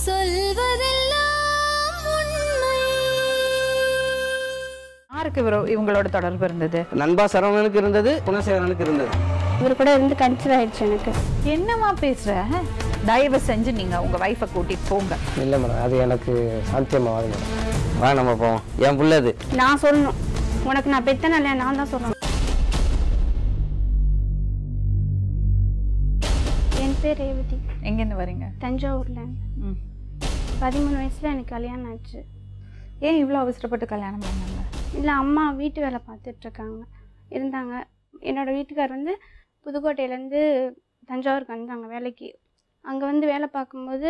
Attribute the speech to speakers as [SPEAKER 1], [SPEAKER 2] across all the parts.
[SPEAKER 1] சொல்வதெல்லாம் உண்மை.
[SPEAKER 2] யாருக்கு இவங்களோட தொடர்பு இருந்தது?
[SPEAKER 3] நண்பா சரவணனுக்கு இருந்தது, குணசேகரனுக்கு இருந்தது.
[SPEAKER 4] இவர் கூட இருந்து கன்சிடர் ஆயிடுச்சு எனக்கு.
[SPEAKER 2] என்னமா பேசுற? தயவு செஞ்சு நீங்க உங்க வைஃபை கூட்டிட்டு போங்க.
[SPEAKER 3] இல்லை மேடம், அது எனக்கு சாத்தியமாகாது மேடம். வா நம்ம போவோம். என் பிள்ளை அது.
[SPEAKER 4] நான் சொல்லணும், உனக்கு நான் பெத்தன இல்லையா, நான் தான் சொல்லணும். என் பேர் ரேவதி.
[SPEAKER 2] எங்கேருந்து வரீங்க?
[SPEAKER 4] தஞ்சாவூர்ல. 13 வயசுல எனக்கு கல்யாணம் ஆச்சு.
[SPEAKER 2] ஏன் இவ்வளோ அவசரப்பட்டு கல்யாணம் பண்ணாங்க?
[SPEAKER 4] இல்லை, அம்மா வீட்டு வேலை பார்த்துட்ருக்காங்க இருந்தாங்க. என்னோடய வீட்டுக்கார் வந்து புதுக்கோட்டையிலேருந்து தஞ்சாவூருக்கு வந்தாங்க வேலைக்கு. அங்கே வந்து வேலை பார்க்கும்போது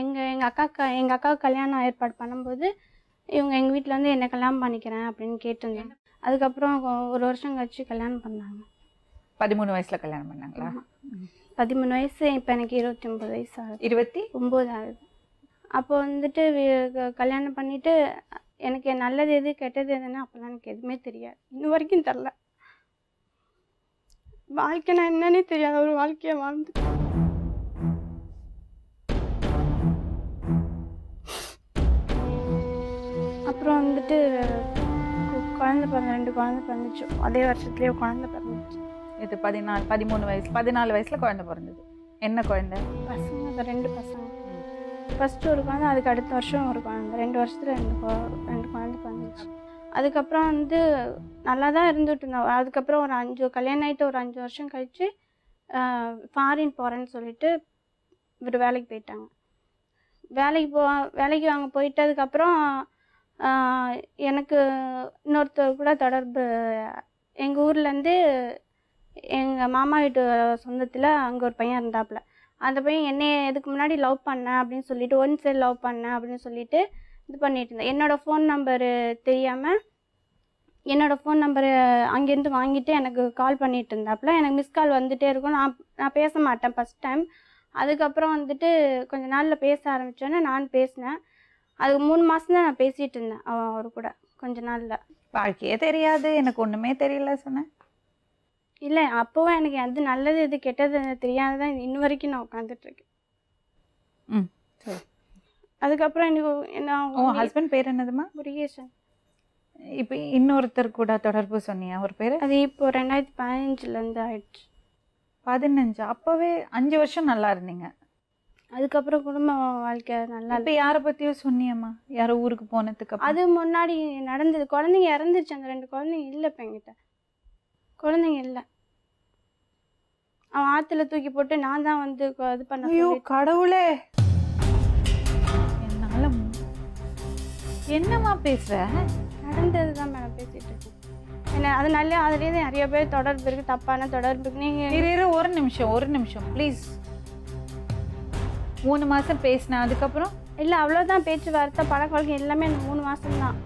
[SPEAKER 4] எங்கள் அக்காவுக்கு கல்யாணம் ஏற்பாடு பண்ணும்போது இவங்க எங்கள் வீட்டில் வந்து என்னை கல்யாணம் பண்ணிக்கிறேன் அப்படின்னு கேட்டிருந்தாங்க. அதுக்கப்புறம் 1 வருஷம் கழிச்சு கல்யாணம் பண்ணாங்க.
[SPEAKER 2] 13 வயசுல கல்யாணம் பண்ணாங்களா?
[SPEAKER 4] 13 வயசு. இப்போ எனக்கு 29 வயசு ஆகுது.
[SPEAKER 2] 29
[SPEAKER 4] ஆகுது. அப்போ வந்துட்டு கல்யாணம் பண்ணிவிட்டு எனக்கு நல்லது எது கெட்டது எதுன்னா அப்போல்லாம் எனக்கு எதுவுமே தெரியாது. இன்ன வரைக்கும் தெரில. வாழ்க்கைனா என்னன்னே தெரியாத ஒரு வாழ்க்கையை வாழ்ந்து அப்புறம் வந்துட்டு குழந்தை பிறந்த 2 குழந்தை பிறந்துச்சு. அதே வருஷத்துலேயே குழந்தை பிறந்துச்சு.
[SPEAKER 2] இது 13 வயசு 14 வயசுல குழந்தை பிறந்தது. என்ன குழந்தை?
[SPEAKER 4] பசங்க, 2 பசங்க. ஃபஸ்ட்டு ஒரு குழந்தை, அதுக்கு அடுத்த வருஷம் ஒரு குழந்தை. 2 வருஷத்தில் 2 குழந்தை பிறந்துச்சு. அதுக்கப்புறம் வந்து நல்லா தான் இருந்துட்டு இருந்தோம். அதுக்கப்புறம் கல்யாணம் ஆகிட்டு ஒரு 5 வருஷம் கழித்து ஃபாரின் போகிறேன்னு சொல்லிட்டு இவர் வேலைக்கு போயிட்டாங்க. வேலைக்கு அங்கே போயிட்டதுக்கப்புறம் எனக்கு இன்னொருத்தர் கூட தொடர்பு. எங்கள் ஊர்லேருந்து எங்கள் மாமா வீட்டு சொந்தத்தில் அங்கே ஒரு பையன் இருந்தாப்புல. அந்த பையன் என்னைய இதுக்கு முன்னாடி லவ் பண்ணேன் அப்படின்னு சொல்லிட்டு, ஒன் சைடு லவ் பண்ணேன் அப்படின்னு சொல்லிட்டு இது பண்ணிட்டு இருந்தேன். என்னோடய ஃபோன் நம்பரு தெரியாமல் என்னோடய ஃபோன் நம்பரு அங்கேருந்து வாங்கிட்டு எனக்கு கால் பண்ணிகிட்டு இருந்தாப்புல. எனக்கு மிஸ் கால் வந்துகிட்டே இருக்கும். நான் பேச மாட்டேன் ஃபஸ்ட் டைம். அதுக்கப்புறம் வந்துட்டு கொஞ்ச நாளில் பேச ஆரம்பித்தோன்னே நான் பேசினேன். அதுக்கு 3 மாதம் தான் நான் பேசிகிட்டு இருந்தேன் அவர் கூட. கொஞ்ச நாளில்
[SPEAKER 2] வாழ்க்கையே தெரியாது, எனக்கு ஒன்றுமே தெரியல சொன்னேன்.
[SPEAKER 4] இல்லை, அப்போவும் எனக்கு அது நல்லது எது கெட்டது தெரியாதுதான் இன்ன வரைக்கும் நான் உட்காந்துட்ருக்கேன்.
[SPEAKER 2] சரி.
[SPEAKER 4] அதுக்கப்புறம் எனக்கு
[SPEAKER 2] உன் ஹஸ்பண்ட் பேர் என்னதுமா?
[SPEAKER 4] முருகேசன்.
[SPEAKER 2] இப்போ இன்னொருத்தர் கூட தொடர்பு சொன்னியா, ஒரு பேர்?
[SPEAKER 4] அது இப்போ 2015 ஆயிடுச்சு.
[SPEAKER 2] 15? அப்போவே 5 வருஷம் நல்லா இருந்தீங்க.
[SPEAKER 4] அதுக்கப்புறம் குடும்ப வாழ்க்கை நல்லா.
[SPEAKER 2] இப்போ யாரை பற்றியும் சொன்னியம்மா? யாரோ ஊருக்கு போனதுக்கு?
[SPEAKER 4] அது முன்னாடி நடந்தது. குழந்தைங்க இறந்துருச்சு. அந்த 2 குழந்தைங்க இல்லை. இப்போ என்கிட்ட குழந்தைங்க இல்லை. அவன் ஆற்றுல தூக்கி போட்டு நான் தான் வந்து இது பண்ண.
[SPEAKER 2] ஐயோ கடவுளே, என்னால என்னம்மா பேசுற?
[SPEAKER 4] நடந்தது தான் மேடம் பேசிட்டு இருக்கேன். என்ன அதனால அதுலேயே நிறைய பேர் தொடர்பு இருக்குது, தப்பான தொடர்பு இருக்குது. நீங்கள்
[SPEAKER 2] ஒரு நிமிஷம் ப்ளீஸ். 3 மாதம் பேசினேன், அதுக்கப்புறம்?
[SPEAKER 4] இல்லை, அவ்வளோதான். பேச்சுவார்த்தை பழக்கவழக்கம் எல்லாமே அந்த 3 மாதம்தான்.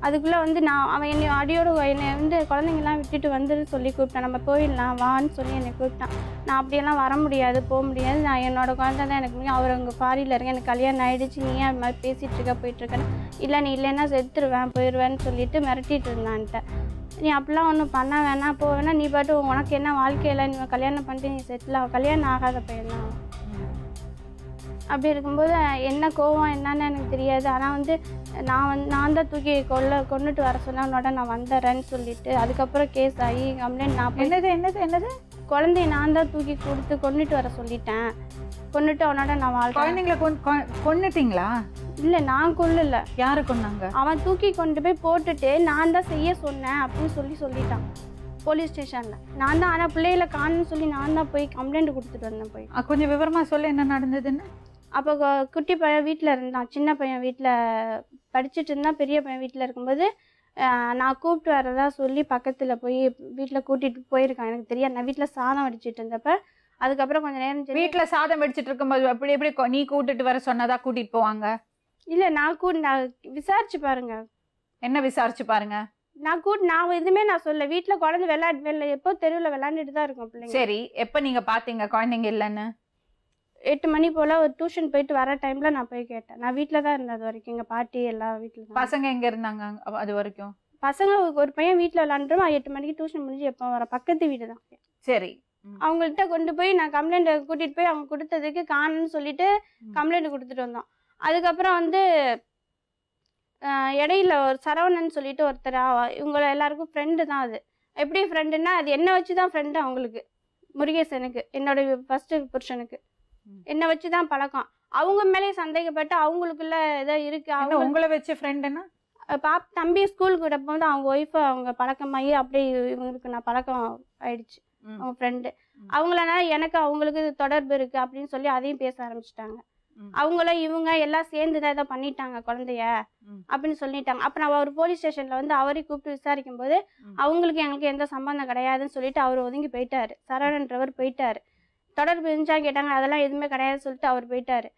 [SPEAKER 4] அதுக்குள்ளே வந்து அவன் என்னை அடியோடு என்னை வந்து குழந்தைங்கலாம் விட்டுட்டு வந்துட்டு சொல்லி கூப்பிட்டான். நம்ம போயிடலாம் வான்னு சொல்லி என்னை கூப்பிட்டான். நான் அப்படியெல்லாம் வர முடியாது, போக முடியாது. நான் என்னோட குழந்தை தான் எனக்கு முடியும். அவர் அங்கே ஃபாரினில் இருக்க, எனக்கு கல்யாணம் ஆகிடுச்சு, நீ ஏன் அது மாதிரி பேசிகிட்டு போயிட்டுருக்கேன்னு. இல்லை, நீ இல்லைன்னா செத்துருவேன், போயிடுவேன்னு சொல்லிட்டு மிரட்டிட்டு இருந்தான்ட்ட. நீ அப்படிலாம் ஒன்றும் பண்ண வேணாம், போவேன்னா நீ பாட்டு உனக்கு என்ன வாழ்க்கையில் நீ கல்யாணம் பண்ணிட்டு நீ செட்டில் கல்யாணம் ஆகாத பையன் தான். அப்படி இருக்கும்போது என்ன கோவம் என்னன்னு எனக்கு தெரியாது. ஆனால் வந்து நான் தான் தூக்கி கொண்டுட்டு வர சொன்னவனோட நான் வந்துடுறேன்னு சொல்லிட்டு அதுக்கப்புறம் கேஸ் ஆகி கம்ப்ளைண்ட். நான் என்னது குழந்தைய நான் தான் தூக்கி கொடுத்து கொண்டுட்டு வர சொல்லிட்டேன். கொண்டுட்டு அவனோட நான்
[SPEAKER 2] குழந்தைங்களை கொன்னுட்டீங்களா?
[SPEAKER 4] இல்லை, நான் கொல்லல.
[SPEAKER 2] யாரை கொன்னாங்க?
[SPEAKER 4] அவன் தூக்கி கொண்டு போய் போட்டுட்டு நான் தான் செய்ய சொன்னேன் அப்படின்னு சொல்லிட்டான் போலீஸ் ஸ்டேஷனில். நான் தான். ஆனால் பிள்ளைகளை காணுன்னு சொல்லி நான் தான் போய் கம்ப்ளைண்ட் கொடுத்துட்டு வந்தேன். போய்
[SPEAKER 2] கொஞ்சம் விவரமாக சொல்ல என்ன நடந்ததுன்னு.
[SPEAKER 4] அப்போ குட்டி பையன் வீட்டில் இருந்தான். சின்ன பையன் வீட்டில் படிச்சுட்டு இருந்தான். பெரிய பையன் வீட்டில் இருக்கும்போது நான் கூப்பிட்டு வரதா சொல்லி பக்கத்தில் போய் வீட்டில் கூட்டிகிட்டு போயிருக்கான். எனக்கு தெரியாது. நான் வீட்டில் சாதம் வடிச்சிட்டு இருந்தப்ப அதுக்கப்புறம் கொஞ்சம் நேரம்
[SPEAKER 2] வீட்டில் சாதம் வடிச்சிட்டு இருக்கும்போது எப்படி நீ கூட்டிட்டு வர சொன்னதா கூட்டிகிட்டு போவாங்க? இல்லை, நான் விசாரிச்சு பாருங்க.
[SPEAKER 4] என்ன விசாரிச்சு பாருங்க? நான் எதுவுமே நான் சொல்ல. வீட்டில் குழந்தை எப்போ தெருவில் விளையாண்டுட்டு தான் இருக்கும் பிள்ளைங்க.
[SPEAKER 2] சரி, எப்போ நீங்கள் பார்த்தீங்க குழந்தைங்க இல்லைன்னு?
[SPEAKER 4] 8 மணி போல் ஒரு டியூஷன் போயிட்டு வர டைமில் நான் போய் கேட்டேன். நான் வீட்டில் தான் இருந்தேன் அது வரைக்கும். எங்கள் பாட்டி எல்லாம் வீட்டில்.
[SPEAKER 2] பசங்க எங்கே இருந்தாங்க அது வரைக்கும்?
[SPEAKER 4] பசங்க ஒரு பையன் வீட்டில் விளாண்டுருவான். 8 மணிக்கு டியூஷன் முடிஞ்சு எப்போ வர பக்கத்து வீடு தான்.
[SPEAKER 2] சரி,
[SPEAKER 4] அவங்கள்ட்ட கொண்டு போய் நான் கம்ப்ளைண்ட் கூட்டிகிட்டு போய் அவங்க கொடுத்ததுக்கு காணுன்னு சொல்லிட்டு கம்ப்ளைண்ட் கொடுத்துட்டு வந்தோம். அதுக்கப்புறம் வந்து இடையில ஒரு சரவணன் சொல்லிட்டு ஒருத்தர், இவங்கள எல்லாருக்கும் ஃப்ரெண்டு தான். அது எப்படி ஃப்ரெண்டுன்னா, அது என்னை வச்சு தான் ஃப்ரெண்டு அவங்களுக்கு, முருகேசனுக்கு, என்னோட ஃபஸ்ட்டு புருஷனுக்கு என்னை வச்சு தான் பழக்கம். அவங்க மேலே சந்தேகப்பட்டு அவங்களுக்குள்ள ஏதோ இருக்கு. அவங்க
[SPEAKER 2] உங்களை வச்சு ஃப்ரெண்டுன்னா
[SPEAKER 4] தம்பி ஸ்கூலுக்கு விடப்போ வந்து அவங்க ஒய்ஃபை அவங்க பழக்கமாகி அப்படியே இவங்களுக்கு நான் பழக்கம் ஆயிடுச்சு. அவங்க ஃப்ரெண்டு அவங்களனால எனக்கு அவங்களுக்கு தொடர்பு இருக்குது அப்படின்னு சொல்லி அதையும் பேச ஆரம்பிச்சிட்டாங்க. அவங்கள இவங்க எல்லாம் சேர்ந்து தான் ஏதோ பண்ணிட்டாங்க குழந்தைய அப்படின்னு சொல்லிட்டாங்க. அப்புறம் அவர் போலீஸ் ஸ்டேஷனில் வந்து அவரையும் கூப்பிட்டு விசாரிக்கும் போது அவங்களுக்கு எங்களுக்கு எந்த சம்பந்தம் கிடையாதுன்னு சொல்லிட்டு அவர் ஒதுங்கி போயிட்டாரு. சரவணன்றவர் போயிட்டாரு. தொடர்பு இருந்துச்சா கேட்டாங்க, அதெல்லாம் எதுவுமே கிடையாதுன்னு சொல்லிட்டு அவர் போயிட்டாரு.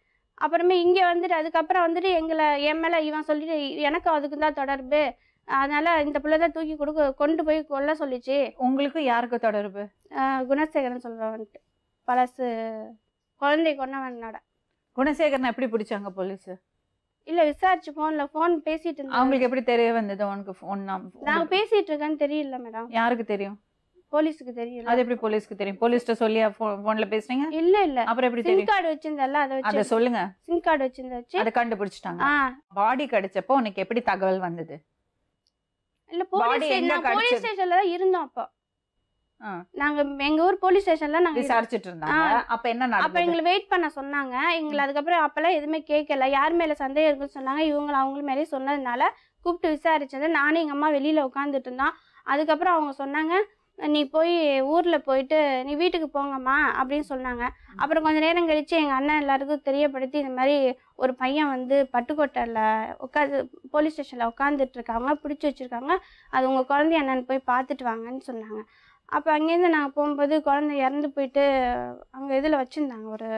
[SPEAKER 4] அப்புறமே இங்கே வந்துட்டு அதுக்கப்புறம் வந்துட்டு எங்களை என் மேலே இவன் சொல்லிட்டு எனக்கு அதுக்கு தான் தொடர்பு, அதனால இந்த பிள்ளை தான் தூக்கி கொண்டு போய் கொல்ல சொல்லிச்சு.
[SPEAKER 2] உங்களுக்கு யாருக்கு தொடர்பு?
[SPEAKER 4] குணசேகரன் சொல்றவன்ட்டு பழசு குழந்தை கொன்னவனோட.
[SPEAKER 2] குணசேகரன் எப்படி பிடிச்சாங்க போலீஸ்?
[SPEAKER 4] இல்ல விசாரிச்சு ஃபோன் பேசிட்டு இருந்தாங்க.
[SPEAKER 2] அவங்களுக்கு எப்படி தெரிய வந்தது உனக்கு ஃபோன்?
[SPEAKER 4] நாங்க பேசிட்டு இருக்கேன்னு தெரியல மேடம்.
[SPEAKER 2] யாருக்கு தெரியும்?
[SPEAKER 4] போலீஸ்க்கு தெரியல.
[SPEAKER 2] அது எப்படி போலீஸ்க்கு தெரியும்? போலீஸ்ட்ட சொல்லி ஃபோன்ல பேசுறீங்க?
[SPEAKER 4] இல்ல
[SPEAKER 2] அப்புறம் எப்படி
[SPEAKER 4] சிம்
[SPEAKER 2] தெரியும்?
[SPEAKER 4] கார்டு வச்சிருந்தல்ல,
[SPEAKER 2] அத சொல்லுங்க.
[SPEAKER 4] சிம் கார்டு வச்சு
[SPEAKER 2] அத கண்டுபிடிச்சிட்டாங்க. பாடி கிடைச்சப்போ உனக்கு எப்படி தகவல் வந்தது?
[SPEAKER 4] இல்ல போலீஸ் ஸ்டேஷன்ல தான் இருந்தோம். அப்போ நாங்க எங்க ஊர் போலீஸ் ஸ்டேஷன்ல நாங்க
[SPEAKER 2] விசாரிச்சிட்டு இருந்தாங்க. அப்ப என்ன நடந்தது?
[SPEAKER 4] அப்ப எங்களை வெயிட் பண்ண சொன்னாங்க. எங்களை அதுக்கப்புறம் அப்பெல்லாம் எதுவுமே கேட்கல. யார் மேல சந்தேகம் இருக்குன்னு சொன்னாங்க. அவங்க மேலே சொன்னதுனால கூப்பிட்டு விசாரிச்சது. நானும் எங்க அம்மா வெளியில உட்காந்துட்டு இருந்தோம். அதுக்கப்புறம் அவங்க சொன்னாங்க, நீ போய் ஊரில் போயிட்டு நீ வீட்டுக்கு போங்கம்மா அப்படின்னு சொன்னாங்க. அப்புறம் கொஞ்சம் நேரம் கழித்து எங்கள் அண்ணன் எல்லாருக்கும் தெரியப்படுத்தி இந்த மாதிரி ஒரு பையன் வந்து பட்டுக்கோட்டையில் உட்காந்து போலீஸ் ஸ்டேஷனில் உட்காந்துட்ருக்காங்க, பிடிச்சி வச்சுருக்காங்க, அது உங்கள் குழந்தைய என்னன்னு போய் பார்த்துட்டு வாங்கன்னு சொன்னாங்க. அப்போ அங்கேருந்து நாங்கள் போகும்போது குழந்தை இறந்து போயிட்டு அங்கே இதில் வச்சுருந்தாங்க, ஒரு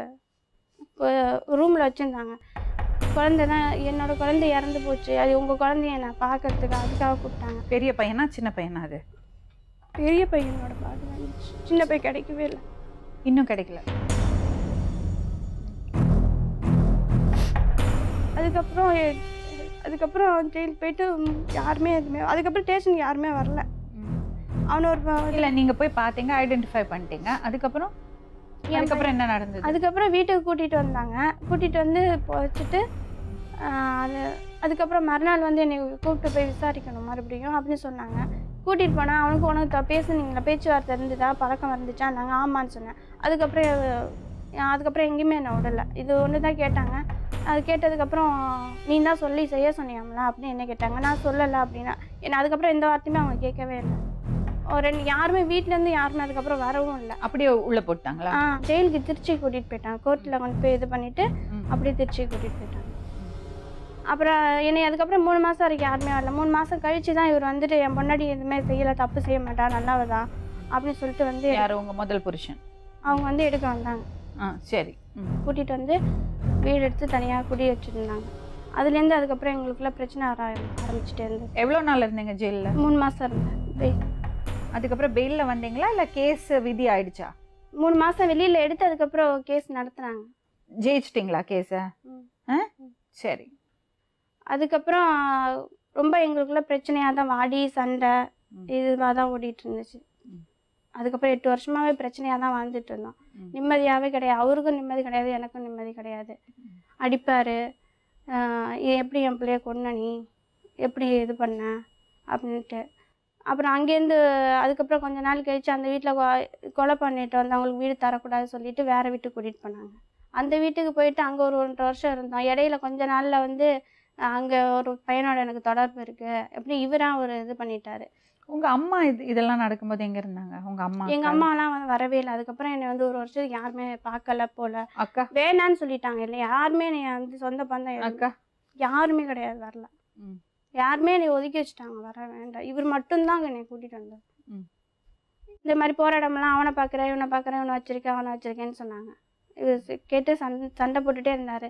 [SPEAKER 4] ரூமில் வச்சுருந்தாங்க. குழந்தை தான் என்னோடய குழந்தை இறந்து போச்சு, அது உங்கள் குழந்தைய நான் பார்க்கறதுக்கு அதுக்காக கூப்பிட்டாங்க.
[SPEAKER 2] பெரிய பையனா சின்ன பையனா? அது
[SPEAKER 4] பெரிய பையனோட பாடு வந்துச்சு, சின்ன பையன் கிடைக்கவே இல்லை,
[SPEAKER 2] இன்னும் கிடைக்கல.
[SPEAKER 4] அதுக்கப்புறம் ஜெயில் போயிட்டு யாருமே எதுவுமே, அதுக்கப்புறம் ஸ்டேஷனுக்கு யாருமே வரல. அவனை ஒரு
[SPEAKER 2] இல்லை நீங்கள் போய் பார்த்தீங்க, ஐடென்டிஃபை பண்ணிட்டீங்க. அதுக்கப்புறம் என்ன நடந்தது?
[SPEAKER 4] அதுக்கப்புறம் வீட்டுக்கு கூட்டிகிட்டு வந்தாங்க. கூட்டிகிட்டு வந்து வச்சுட்டு அதுக்கப்புறம் மறுநாள் வந்து என்னை கூப்பிட்டு போய் விசாரிக்கணும் மறுபடியும் அப்படின்னு சொன்னாங்க. கூட்டிகிட்டு போனால் அவனுக்கு உனக்கு பேசுனீங்களா, பேச்சுவார்த்தை இருந்துதா, பழக்கம் இருந்துச்சா? நாங்கள் ஆமான்னு சொன்னேன். அதுக்கப்புறம் எங்கேயுமே என்னை விடலை. இது ஒன்று தான் கேட்டாங்க. அது கேட்டதுக்கப்புறம் நீ தான் சொல்லி செய்ய சொன்னியாமலா அப்படின்னு என்ன கேட்டாங்க. நான் சொல்லலை அப்படின்னா என்ன. அதுக்கப்புறம் எந்த வார்த்தையுமே அவங்க கேட்கவே இல்லை. ஒரு யாருமே வீட்டிலேருந்து யாருமே அதுக்கப்புறம் வரவும் இல்லை.
[SPEAKER 2] அப்படியே உள்ளே போட்டாங்களா?
[SPEAKER 4] ஜெயிலுக்கு திருச்சி கூட்டிகிட்டு போயிட்டாங்க. கோர்ட்டில் கொண்டு போய் இது பண்ணிவிட்டு அப்படியே திருச்சி கூட்டிகிட்டு போயிட்டாங்க. அப்புறம் என்னை அதுக்கப்புறம் 3 மாதம் வரைக்கும் யாருமே வரல. 3 மாதம் கழிச்சு தான் இவர் வந்துட்டு என் பொண்டாடி எதுவுமே செய்யலை, தப்பு செய்ய மாட்டா, நல்லவதா அப்படின்னு சொல்லிட்டு வந்து
[SPEAKER 2] யார் உங்கள் முதல் புருஷன்?
[SPEAKER 4] அவங்க வந்து எடுக்க வந்தாங்க.
[SPEAKER 2] சரி.
[SPEAKER 4] கூட்டிகிட்டு வந்து வீடு எடுத்து தனியாக குடி வச்சுருந்தாங்க. அதுலேருந்து அதுக்கப்புறம் எங்களுக்குள்ள பிரச்சனை வர ஆரம்பிச்சுட்டே இருந்தது.
[SPEAKER 2] எவ்வளோ நாள் இருந்தீங்க ஜெயிலில்?
[SPEAKER 4] 3 மாதம் இருந்தேன்.
[SPEAKER 2] அதுக்கப்புறம் பெயிலில் வந்தீங்களா இல்லை கேஸ் விதி ஆயிடுச்சா?
[SPEAKER 4] 3 மாதம் வெளியில் எடுத்து அதுக்கப்புறம் கேஸ் நடத்துனாங்க.
[SPEAKER 2] ஜெயிச்சிட்டிங்களா கேஸை? சரி.
[SPEAKER 4] அதுக்கப்புறம் ரொம்ப எங்களுக்குள்ள பிரச்சனையாக தான், வாடி சண்டை இதுவாக தான் ஓடிட்டு இருந்துச்சு. அதுக்கப்புறம் 8 வருஷமாகவே பிரச்சனையாக தான் வாழ்ந்துட்டு இருந்தோம். நிம்மதியாகவே கிடையாது. அவருக்கும் நிம்மதி கிடையாது, எனக்கும் நிம்மதி கிடையாது. அடிப்பார், எப்படி என் பிள்ளைய கொன்ன, நீ எப்படி இது பண்ண அப்படின்ட்டு. அப்புறம் அங்கேருந்து அதுக்கப்புறம் கொஞ்ச நாள் கழித்து அந்த வீட்டில் கொலை பண்ணிட்டு வந்து அவங்களுக்கு வீடு தரக்கூடாதுன்னு சொல்லிட்டு வேறு வீட்டுக்கு கூட்டிகிட்டு போனாங்க. அந்த வீட்டுக்கு போயிட்டு அங்கே ஒரு 1.5 வருஷம் இருந்தோம். இடையில கொஞ்ச நாளில் வந்து அங்கே ஒரு பையனோட எனக்கு தொடர்பு இருக்குது, எப்படி இவராக ஒரு இது பண்ணிட்டாரு.
[SPEAKER 2] உங்கள் அம்மா இதெல்லாம் நடக்கும்போது எங்கே இருந்தாங்க உங்கள் அம்மா?
[SPEAKER 4] எங்கள் அம்மாலாம் வரவே இல்லை. அதுக்கப்புறம் என்னை வந்து 1 வருஷத்துக்கு யாருமே பார்க்கல போல.
[SPEAKER 2] அக்கா
[SPEAKER 4] வேணான்னு சொல்லிட்டாங்க. இல்லை யாருமே என்னை வந்து சொந்த பந்தம்
[SPEAKER 2] அக்கா
[SPEAKER 4] யாருமே கிடையாது, வரல. யாருமே என்னை ஒதுக்கி வச்சுட்டாங்க, வர வேண்டாம். இவர் மட்டும்தாங்க என்னை கூட்டிகிட்டு வந்தார். இந்த மாதிரி போராட்டம்லாம் அவனை பார்க்குறேன், இவனை பார்க்குறேன், இவனை வச்சுருக்கேன், அவனை வச்சுருக்கேன்னு சொன்னாங்க. இவர் கேட்டு சண்டை போட்டுகிட்டே இருந்தார்.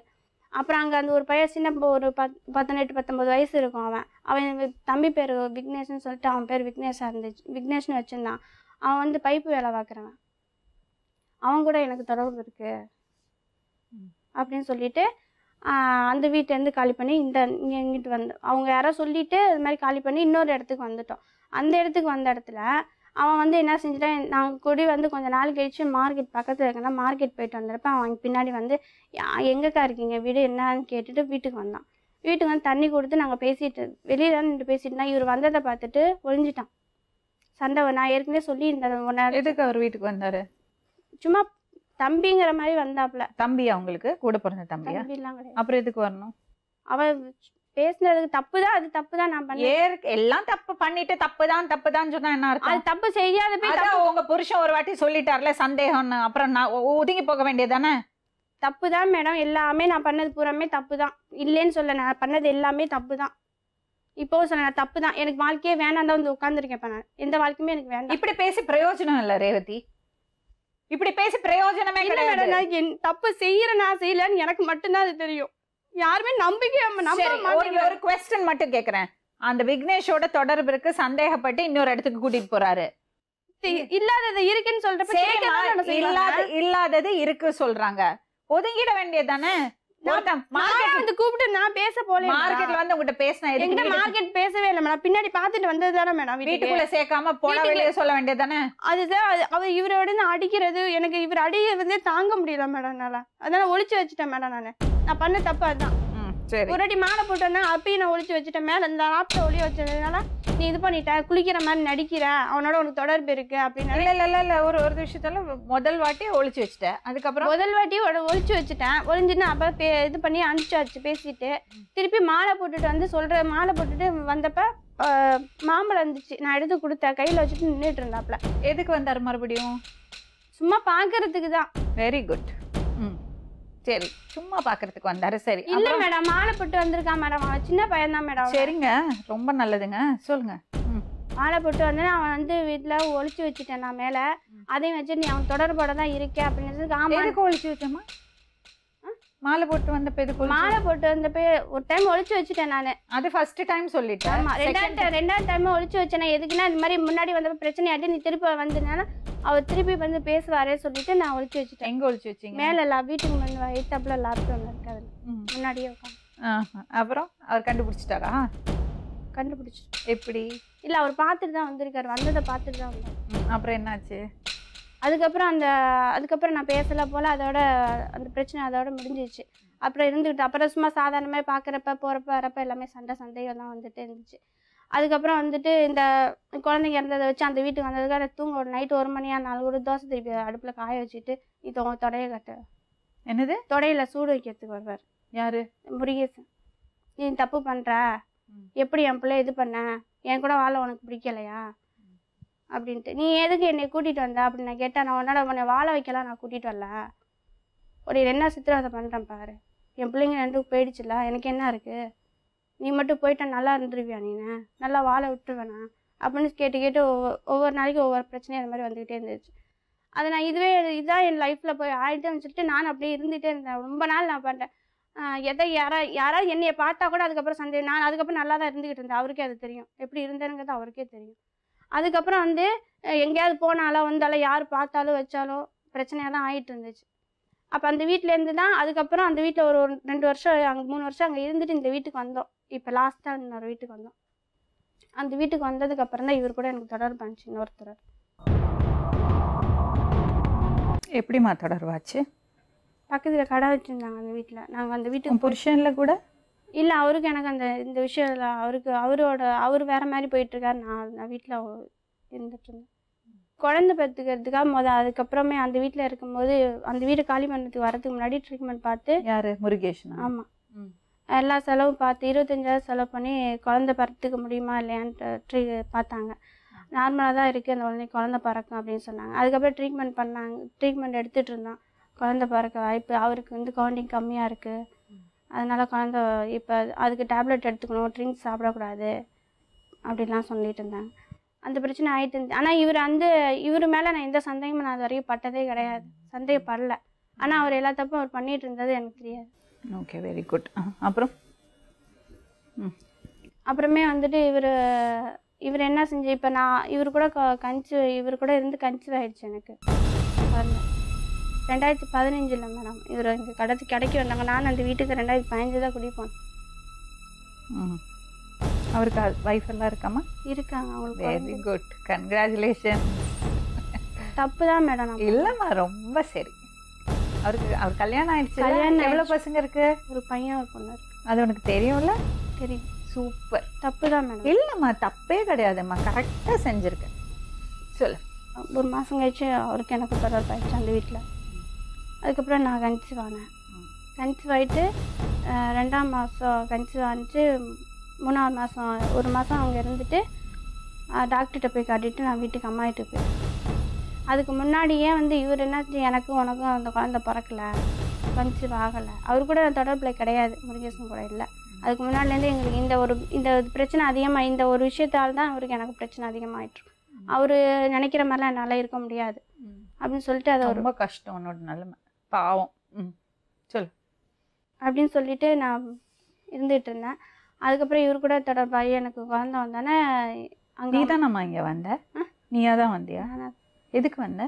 [SPEAKER 4] அப்புறம் அங்கே அந்த ஒரு பையன் சின்ன ஒரு 18-19 வயசு இருக்கும். அவன் தம்பி பேர் விக்னேஷ்னு சொல்லிட்டு அவன் பேர் விக்னேஷாக இருந்துச்சு, விக்னேஷ்னு வச்சுருந்தான். அவன் வந்து பைப்பு வேலை பார்க்குறவன். அவன் கூட எனக்கு தொடர்பு இருக்குது அப்படின்னு சொல்லிட்டு அந்த வீட்டிலேருந்து காலி பண்ணி இங்கிட்டு வந்து அவங்க யாரோ சொல்லிவிட்டு அது மாதிரி காலி பண்ணி இன்னொரு இடத்துக்கு வந்துட்டோம். அந்த இடத்துக்கு வந்த இடத்துல அவன் வந்து என்ன செஞ்சுட்டான், நாங்கள் கூடி வந்து கொஞ்சம் நாள் கழிச்சு மார்க்கெட் பக்கத்தில் இருக்கனா மார்க்கெட் போயிட்டு வந்திருப்ப அவன் பின்னாடி வந்து எங்கேக்கா இருக்கீங்க வீடு என்னன்னு கேட்டுட்டு வீட்டுக்கு வந்தான். வீட்டுக்கு வந்து தண்ணி கொடுத்து நாங்கள் பேசிட்டு வெளியில நின்று பேசிட்டுனா இவர் வந்ததை பார்த்துட்டு ஒழிஞ்சிட்டான். சண்டை நான் ஏற்கனவே சொல்லியிருந்தேன்.
[SPEAKER 2] எதுக்கு அவர் வீட்டுக்கு வந்தாரு?
[SPEAKER 4] சும்மா தம்பிங்கிற மாதிரி வந்தாப்புல.
[SPEAKER 2] தம்பியா உங்களுக்கு கூட பிறந்த தம்பியா?
[SPEAKER 4] தம்பிலாம் கிடையாது.
[SPEAKER 2] அப்புறம் எதுக்கு வரணும்?
[SPEAKER 4] அவன் பேசுனதுக்கு தப்பு தான், அது தப்பு தான். நான் பண்ணேன்
[SPEAKER 2] எல்லாம் தப்பு பண்ணிட்டு தப்புதான் சொன்னா என்ன அர்த்தம்?
[SPEAKER 4] அது தப்பு செய்யாத போய்
[SPEAKER 2] உங்க புருஷன் ஒரு வாட்டி சொல்லிட்டார்ல சந்தேகம்னு, அப்புறம் நான் ஒதுங்கி போக வேண்டியதானே?
[SPEAKER 4] தப்பு தான் மேடம், எல்லாமே நான் பண்ணது பூராமே தப்பு தான், இல்லைன்னு சொல்ல. நான் பண்ணது எல்லாமே தப்பு தான். இப்போவும் சொல்ல நான் தப்பு தான். எனக்கு வாழ்க்கையே வேணாம் தான் வந்து உட்காந்துருக்கேன். இப்போ நான் எந்த வாழ்க்கையுமே எனக்கு வேண்டாம்.
[SPEAKER 2] இப்படி பேசி பிரயோஜனம் இல்லை ரேவதி, இப்படி பேசி பிரயோஜனமே
[SPEAKER 4] இல்லை மேடம். நான் தப்பு செய்யறேன், நான் செய்யலன்னு எனக்கு மட்டும்தான் அது தெரியும். யாருமே
[SPEAKER 2] ஒரு குவெஸ்டன் மட்டும் கேக்குறேன். அந்த விக்னேஷோட தொடர்பு இருக்கு சந்தேகப்பட்டு இன்னொரு இடத்துக்கு கூட்டிட்டு போறாரு.
[SPEAKER 4] இல்லாதது இருக்குன்னு சொல்றப்ப
[SPEAKER 2] இல்லாதது இருக்கு சொல்றாங்க, ஒதுங்கிட வேண்டியதானே?
[SPEAKER 4] கூப்பிட்டு நான் பேச போல
[SPEAKER 2] மார்க்கெட்ல வந்து உங்ககிட்ட பேசினா
[SPEAKER 4] மார்க்கெட் பேசவே இல்லை மேடம். பின்னாடி பாத்துட்டு வந்தது தானே மேடம்.
[SPEAKER 2] வீட்டுக்குள்ள சேர்க்காம போன வெளியே சொல்ல வேண்டியதானே?
[SPEAKER 4] அதுதான் அவர் இவரோட அடிக்கிறது எனக்கு இவர் அடிக்கிறதே தாங்க முடியல மேடம். அதனால ஒளிச்சு வச்சுட்டேன் மேடம். நான் பண்ண தப்பு அதுதான். ஒரு அடி மாலை போட்டேன்னா அப்பயும் நான் ஒளிச்சு வச்சுட்டேன். மேல இந்த லாப்டாப் ஒளிய வச்சதுனால நீ இது பண்ணிட்ட, குளிக்கிற மாதிரி நடிக்கிற, அவனோட உனக்கு தொடர்பு இருக்கு அப்படின்னு.
[SPEAKER 2] இல்ல ஒரு விஷயத்தால முதல் வாட்டி ஒளிச்சு வச்சுட்டேன். அதுக்கப்புறம்
[SPEAKER 4] முதல் வாட்டி ஒளிச்சு வச்சுட்டேன். ஒளிஞ்சுன்னு அப்ப இது பண்ணி அனுப்பிச்சாச்சு பேசிட்டு. திருப்பி மாலை போட்டுட்டு வந்து சொல்ற மாலை போட்டுட்டு வந்தப்ப மாம்பழம் இருந்துச்சு, நான் எடுத்து கொடுத்தேன். கையில வச்சுட்டு நின்றுட்டு இருந்தாப்ல.
[SPEAKER 2] எதுக்கு வந்தாரு மறுபடியும்?
[SPEAKER 4] சும்மா பாக்குறதுக்கு தான்.
[SPEAKER 2] Very good. சரி, சும்மா பாக்குறதுக்கு வந்தாரு. சரி
[SPEAKER 4] இல்ல மேடம், மாலை போட்டு வந்திருக்கான் மேடம். அவன் சின்ன பையன் தான் மேடம்.
[SPEAKER 2] சரிங்க, ரொம்ப நல்லதுங்க, சொல்லுங்க.
[SPEAKER 4] மாலை போட்டு வந்து அவன் வந்து வீட்டுல ஒளிச்சு வச்சுட்டேன் நான் மேல. அதையும் வச்சு நீ அவன் தொடர்போட தான் இருக்கே அப்படின்னு
[SPEAKER 2] ஒளிச்சு வச்சேம்மா. மாலை போட்டு வந்தப்ப
[SPEAKER 4] மாலை போட்டு வந்தப்ப ஒரு டைம் ஒளிச்சு வச்சுட்டேன் நானு.
[SPEAKER 2] அது ஃபர்ஸ்ட் டைம் சொல்லிட்டேன்.
[SPEAKER 4] ஆமா, ரெண்டாவது டைம் ஒளிச்சு வச்சேன். எதுக்குன்னா இந்த மாதிரி முன்னாடி வந்தப்ப பிரச்சனையாட்டி நீ திருப்பி வந்ததுனால அவர் திருப்பி வந்து பேசுவாரே சொல்லிட்டு நான் ஒளிச்சு வச்சுட்டேன்.
[SPEAKER 2] எங்க ஒளிச்சு வச்சீங்க?
[SPEAKER 4] மேல வீட்டுக்கு முன்னாடி எய்த்தாப்புல லாப்டாப்ல இருக்காது, முன்னாடியே உட்காந்து.
[SPEAKER 2] அப்புறம் அவர் கண்டுபிடிச்சிட்டாரா?
[SPEAKER 4] கண்டுபிடிச்சு
[SPEAKER 2] எப்படி?
[SPEAKER 4] இல்ல அவர் பார்த்துட்டு தான் வந்திருக்காரு, வந்ததை பார்த்துட்டு தான் வந்தார்.
[SPEAKER 2] அப்புறம் என்னாச்சு?
[SPEAKER 4] அதுக்கப்புறம் நான் பேசல போல. அதோட அந்த பிரச்சனை அதோட முடிஞ்சிச்சு. அப்புறம் இருந்துக்கிட்டு அப்புறம் சும்மா சாதாரணமாக பார்க்குறப்ப போகிறப்ப வரப்போ எல்லாமே சந்தேகம் தான் வந்துட்டு இருந்துச்சு. அதுக்கப்புறம் வந்துட்டு இந்த குழந்தைங்க இருந்ததை வச்சு அந்த வீட்டுக்கு வந்ததுக்காக தூங்க ஒரு நைட்டு 1 மணியா 4 கூட தோசை திருப்பி அடுப்பில் காய வச்சுட்டு இது தொடையை கட்ட.
[SPEAKER 2] என்னது?
[SPEAKER 4] தொடையில சூடு வைக்கிறதுக்கு வருவார்.
[SPEAKER 2] யாரு?
[SPEAKER 4] முருகேசன். நீ தப்பு பண்ணுற, எப்படி என் பிள்ளை இது பண்ண, என் கூட வாழ உனக்கு பிடிக்கலையா அப்படின்ட்டு. நீ எதுக்கு என்னை கூட்டிகிட்டு வந்த அப்படின்னு நான் கேட்டேன். நான் உன்னோட உன்னை வாழ வைக்கலாம் நான் கூட்டிகிட்டு வரல, ஒரு என்ன சித்திரவதை பண்ணுறேன் பாரு, என் பிள்ளைங்க 2 போயிடுச்சுல, எனக்கு என்ன இருக்குது, நீ மட்டும் போயிட்டா நல்லா இருந்துருவியா, நீ நல்லா வாழ விட்டுருவேண்ணா அப்படின்னு கேட்டு ஒவ்வொரு நாளைக்கு ஒவ்வொரு பிரச்சனையும் அந்த மாதிரி வந்துக்கிட்டே இருந்துச்சு. அதை நான் இதுதான் என் லைஃப்பில் போய் ஆகிட்டேன்னு சொல்லிட்டு நான் அப்படியே இருந்துகிட்டே இருந்தேன். ரொம்ப நாள் நான் பண்ணேன். யாராவது என்னையை பார்த்தா கூட அதுக்கப்புறம் சந்தேகம். நான் அதுக்கப்புறம் நல்லா தான் இருந்துக்கிட்டு இருந்தேன். அவருக்கே அது தெரியும், எப்படி இருந்தேனுங்கிறது அவருக்கே தெரியும். அதுக்கப்புறம் வந்து எங்கேயாவது போனாலும் வந்தாலும் யார் பார்த்தாலும் வச்சாலும் பிரச்சனையாக தான் ஆகிட்டு இருந்துச்சு. அப்போ அந்த வீட்டிலேருந்து தான் அதுக்கப்புறம் அந்த வீட்டில் ஒரு 2 வருஷம் அங்கே 3 வருஷம் அங்கே இருந்துட்டு இந்த வீட்டுக்கு வந்தோம். இப்போ லாஸ்ட்டாக இன்னொரு வீட்டுக்கு வந்தோம். அந்த வீட்டுக்கு வந்ததுக்கப்புறம் தான் இவர் கூட எனக்கு தொடர்பு பண்ணிச்சு இன்னொருத்தர்.
[SPEAKER 2] எப்படிமா தொடர்பாச்சு?
[SPEAKER 4] பக்கத்தில் கடை வச்சுருந்தாங்க அந்த வீட்டில். நாங்கள் அந்த வீட்டுக்கு
[SPEAKER 2] புருஷனில் கூட
[SPEAKER 4] இல்லை, அவருக்கு எனக்கு இந்த விஷயம் இல்லை. அவர் வேறு மாதிரி போயிட்டுருக்காரு. நான் வீட்டில் இருந்துட்டு இருந்தேன். குழந்தை பெற்றுக்கிறதுக்காக அதுக்கப்புறமே அந்த வீட்டில் இருக்கும்போது அந்த வீடு காலி பண்ணதுக்கு வரதுக்கு முன்னாடி ட்ரீட்மெண்ட் பார்த்து.
[SPEAKER 2] யார்? முருகேஷன்.
[SPEAKER 4] ஆமாம், எல்லா செலவும் பார்த்து 25,000 செலவு பண்ணி குழந்தை பிறத்துக்க முடியுமா இல்லையான்ட்டு பார்த்தாங்க. நார்மலாக தான் இருக்குது, அந்த குழந்தை பிறக்கும் அப்படின்னு சொன்னாங்க. அதுக்கப்புறம் ட்ரீட்மெண்ட் பண்ணாங்க. ட்ரீட்மெண்ட் எடுத்துகிட்டு இருந்தோம். குழந்தை பிறக்க வாய்ப்பு, அவருக்கு வந்து கவுண்டிங் கம்மியாக இருக்குது, அதனால் குழந்தை இப்போ அதுக்கு டேப்லெட் எடுத்துக்கணும், ட்ரிங்க்ஸ் சாப்பிடக்கூடாது அப்படின்லாம் சொல்லிட்டு இருந்தாங்க. அந்த பிரச்சனை ஆகிட்டு இருந்துச்சு. ஆனால் இவர் மேலே நான் எந்த சந்தேகமும் நான் அது வரைக்கும் பட்டதே கிடையாது, சந்தேகப்படலை. ஆனால் அவர் எல்லா தப்பும் அவர் பண்ணிகிட்டு இருந்தது எனக்கு தெரியாது.
[SPEAKER 2] Okay, very good.
[SPEAKER 4] அப்புறமே வந்துட்டு இவர் என்ன செஞ்சு இப்போ நான் இவர் கூட இருந்து கன்சீவ் ஆகிடுச்சு எனக்கு. 2015 மேடம் இவர் இங்கே கடைக்கு வந்தாங்க. நான் அந்த வீட்டுக்கு 2015 தான் குடி போனேன்.
[SPEAKER 2] அவருக்கு வைஃப் எல்லாம் இருக்காமா?
[SPEAKER 4] இருக்காங்க அவங்களுக்கு.
[SPEAKER 2] Very good, congratulation.
[SPEAKER 4] தப்பு தான் மேடம்.
[SPEAKER 2] இல்லைம்மா, ரொம்ப சரி. அவர் கல்யாணம் ஆயிடுச்சு.
[SPEAKER 4] கல்யாணம்
[SPEAKER 2] எவ்வளோ பசங்க இருக்கு?
[SPEAKER 4] ஒரு பையன் ஒரு பொண்ணு இருக்கு.
[SPEAKER 2] அது உனக்கு தெரியும்ல?
[SPEAKER 4] தெரியும்.
[SPEAKER 2] சூப்பர்.
[SPEAKER 4] தப்பு தான் மேடம்.
[SPEAKER 2] இல்லைம்மா, தப்பே கிடையாதும்மா, கரெக்டாக செஞ்சுருக்கேன். சொல்லு.
[SPEAKER 4] ஒரு மாதம் கழிச்சு அவருக்கு எனக்கு தொடர்பாயிடுச்சு அந்த வீட்டில். அதுக்கப்புறம் நான் கன்சீவ் ஆனேன். கன்சீவ் ஆகிட்டு 2ஆம் மாதம் கன்சீவ் ஆனிச்சு. 3ஆவது மாதம் ஒரு மாதம் அவங்க இருந்துட்டு டாக்டர்கிட்ட போய் காட்டிட்டு நான் வீட்டுக்கு அம்மா வீட்டுக்கு போயிட்டேன். அதுக்கு முன்னாடியே வந்து இவர் என்ன, எனக்கும் உனக்கும் அந்த குழந்தை பிறக்கலை, கன்சீவ் ஆகலை. அவர் கூட தொடர்பில் கிடையாது, முருகேசன் கூட இல்லை. அதுக்கு முன்னாடிலேருந்து எங்களுக்கு இந்த பிரச்சனை அதிகமாக, இந்த ஒரு விஷயத்தால் தான் அவருக்கு எனக்கு பிரச்சனை அதிகமாகிட்டு. அவர் நினைக்கிற மாதிரிலாம் என்னால் இருக்க முடியாது அப்படின்னு சொல்லிட்டு அது
[SPEAKER 2] ரொம்ப கஷ்டம் உன்னோட நிலைமை, பாவம். சொல்லு.
[SPEAKER 4] அப்படின்னு சொல்லிட்டு நான் இருந்துகிட்டு இருந்தேன். அதுக்கப்புறம் இவர் கூட தொடர்பாகி எனக்கு குழந்தை வந்தானே.
[SPEAKER 2] நீ தானம்மா இங்கே வந்த? நீயா தான் வந்தியா? எதுக்கு வந்த?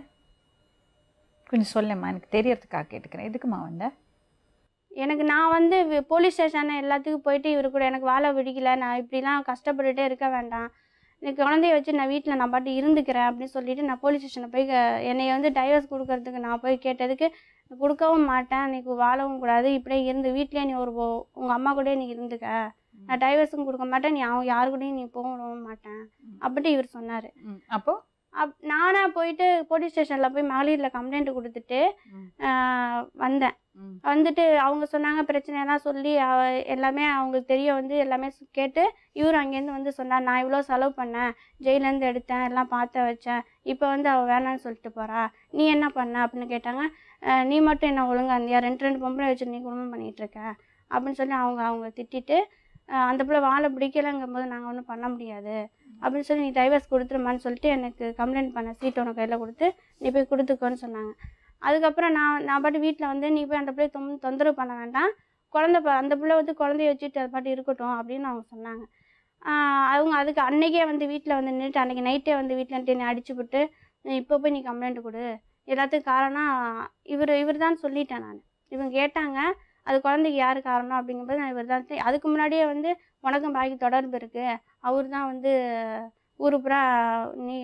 [SPEAKER 2] கொஞ்சம் சொல்லும்மா, எனக்கு தெரியறதுக்காக கேட்டுக்கிறேன். எதுக்குமா வந்த?
[SPEAKER 4] நான் வந்து போலீஸ் ஸ்டேஷன் எல்லாத்துக்கும் போயிட்டு இவர் கூட எனக்கு வாழ பிடிக்கல, நான் இப்படிலாம் கஷ்டப்பட்டுட்டே இருக்க வேண்டாம், எனக்கு குழந்தைய வச்சு நான் வீட்டில் நான் பாட்டு இருந்துக்கிறேன் அப்படின்னு சொல்லிட்டு நான் போலீஸ் ஸ்டேஷனில் போய் என்னை வந்து டைவர்ஸ் கொடுக்கறதுக்கு நான் போய் கேட்டதுக்கு, கொடுக்கவும் மாட்டேன், நீ வாழவும் கூடாது, இப்படியே இருந்து வீட்லேயே நீ உங்கள் அம்மா கூடயே நீ இருந்துக்க, நான் டைவர்ஸும் கொடுக்க மாட்டேன், நீ அவங்க யாரு கூடயும் நீ போகவும் மாட்டேன் அப்படி இவர் சொன்னார்.
[SPEAKER 2] அப்போது
[SPEAKER 4] நானாக போயிட்டு போலீஸ் ஸ்டேஷனில் போய் மகளிரில் கம்ப்ளைண்ட் கொடுத்துட்டு வந்தேன். வந்துட்டு அவங்க சொன்னாங்க, பிரச்சனையெல்லாம் சொல்லி எல்லாமே அவங்களுக்கு தெரிய வந்து எல்லாமே கேட்டு இவர் அங்கேருந்து வந்து சொன்னார், நான் இவ்வளோ செலவு பண்ணேன், ஜெயிலேருந்து எடுத்தேன், எல்லாம் பார்த்து வச்சேன், இப்போ வந்து அவள் வேணான்னு சொல்லிட்டு போகிறா, நீ என்ன பண்ண அப்படின்னு கேட்டாங்க. நீ மட்டும் என்ன ஒழுங்கா இருந்தியா, 2 பொம்பளை வச்சு நீ குடும்பம் பண்ணிகிட்ருக்க அப்படின்னு சொல்லி அவங்க திட்டிட்டு, அந்த பிள்ளை வாழை பிடிக்கலைங்கும்போது நாங்கள் ஒன்றும் பண்ண முடியாது அப்படின்னு சொல்லி நீ டைவர்ஸ் கொடுத்துருமான்னு சொல்லிட்டு எனக்கு கம்ப்ளைண்ட் பண்ண சீட் உனக்கு கையில் கொடுத்து நீ போய் கொடுத்துக்கோன்னு சொன்னாங்க. அதுக்கப்புறம் நான் பாட்டு வீட்டில் வந்து நீ போய் அந்த பிள்ளைய தொந்தரவு பண்ண வேண்டாம், அந்த பிள்ளை வந்து குழந்தைய வச்சுட்டு அது பாட்டு இருக்கட்டும் அப்படின்னு அவங்க சொன்னாங்க. அவங்க அதுக்கு அன்றைக்கே வந்து வீட்டில் வந்து நின்றுட்டு அன்றைக்கி நைட்டே வந்து வீட்டில் நின்று என்னை அடிச்சு விட்டு இப்போ போய் நீ கம்ப்ளைண்ட் கொடு, எல்லாத்துக்கும் காரணம் இவர் தான் சொல்லிட்டேன் நான். இவங்க கேட்டாங்க அது குழந்தைக்கு யார் காரணம் அப்படிங்கும்போது நான் இவர் தான். அதுக்கு முன்னாடியே வந்து உனக்கும் பாய்க்கு தொடர்பு இருக்குது, அவர் தான் வந்து ஊரு பூரா நீ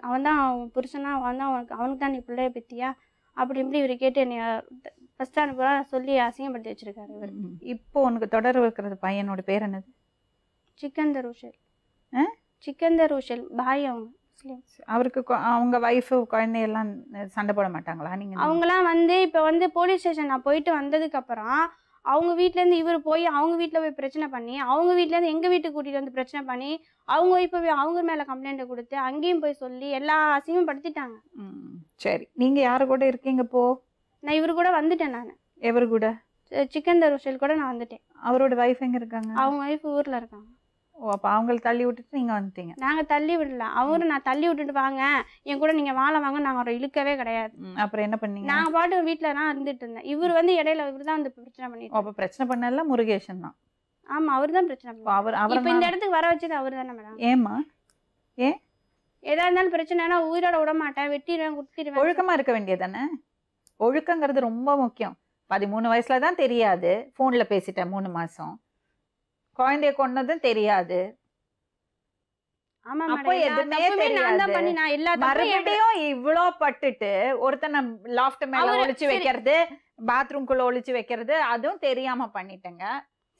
[SPEAKER 4] அவன் தான் புருஷனா, அவனுக்கு தான் நீ பிள்ளைய பெத்தியா அப்படி இப்படி இவர் கேட்டு என்னை பஸ் ஸ்டாண்ட் பூரா சொல்லி அசிங்கப்படுத்தி வச்சுருக்காரு இவர்.
[SPEAKER 2] இப்போ உனக்கு தொடர்பு இருக்கிறது பையனோட பேர் என்னது?
[SPEAKER 4] சிக்கந்தர் உஷல். சிக்கந்தர் உஷல் பாய். அவங்க
[SPEAKER 2] அவருக்கு அவங்க ஒய்ஃபு குழந்தையெல்லாம் சண்டை போட மாட்டாங்களா? நீங்கள்
[SPEAKER 4] அவங்களாம் வந்து இப்போ வந்து போலீஸ் ஸ்டேஷன் நான் போயிட்டு வந்ததுக்கப்புறம் அவங்க வீட்டிலேருந்து இவர் போய் அவங்க வீட்டில் போய் பிரச்சனை பண்ணி, அவங்க வீட்டிலேருந்து எங்கள் வீட்டுக்கு கூட்டிகிட்டு வந்து பிரச்சனை பண்ணி, அவங்க ஒய்ஃபை போய் அவங்க மேலே கம்ப்ளைண்ட்டை கொடுத்து அங்கேயும் போய் சொல்லி எல்லா அசிங்கமும் படுத்திட்டாங்க.
[SPEAKER 2] சரி, நீங்கள் யார் கூட இருக்கீங்க?
[SPEAKER 4] நான் இவர் கூட வந்துட்டேன். நான்
[SPEAKER 2] எவர் கூட?
[SPEAKER 4] சிக்கந்தர் உஷல் கூட நான் வந்துட்டேன்.
[SPEAKER 2] அவரோட ஒய்ஃப் எங்கே இருக்காங்க?
[SPEAKER 4] அவங்க ஒய்ஃப் ஊரில் இருக்காங்க.
[SPEAKER 2] ஓ, அப்போ அவங்கள தள்ளி விட்டுட்டு நீங்கள் வந்துட்டீங்க?
[SPEAKER 4] நாங்கள் தள்ளி விடல, அவரும் நான் தள்ளி விட்டுட்டு வாங்க என் கூட நீங்கள் வாழ வாங்க நாங்கள் அவரை இழுக்கவே கிடையாது.
[SPEAKER 2] அப்புறம் என்ன பண்ணீங்க?
[SPEAKER 4] நான் பாட்டு வீட்டில் தான் இருந்துட்டு இருந்தேன். இவர் வந்து இடையில இவர் தான் வந்து பிரச்சனை பண்ணிட்டு.
[SPEAKER 2] அப்போ பிரச்சனை பண்ணல முருகேசன் தான்?
[SPEAKER 4] ஆமாம், அவர் தான் பிரச்சனை பண்ணார். இப்போ இந்த இடத்துக்கு வர வச்சது அவர் தானே மேடம்?
[SPEAKER 2] ஏம்மா? ஏன்?
[SPEAKER 4] எதா இருந்தாலும் பிரச்சனைனா உயிரோட விட மாட்டேன், வெட்டிடுவேன், குத்திடுவேன்.
[SPEAKER 2] ஒழுக்கமாக இருக்க வேண்டியதானே? ஒழுக்கங்கிறது ரொம்ப முக்கியம். 13 வயசுல தான் தெரியாது, ஃபோனில் பேசிட்டேன் 3 மாதம், குழந்தைய கொண்டதும் தெரியாது. மறுபடியும் இவ்ளோ பட்டுட்டு ஒருத்தனை லாஃப்ட் மேல ஒளிச்சு வைக்கிறது, பாத்ரூம்குள்ள ஒளிச்சு வைக்கிறது, அதுவும் தெரியாம பண்ணிட்டேங்க.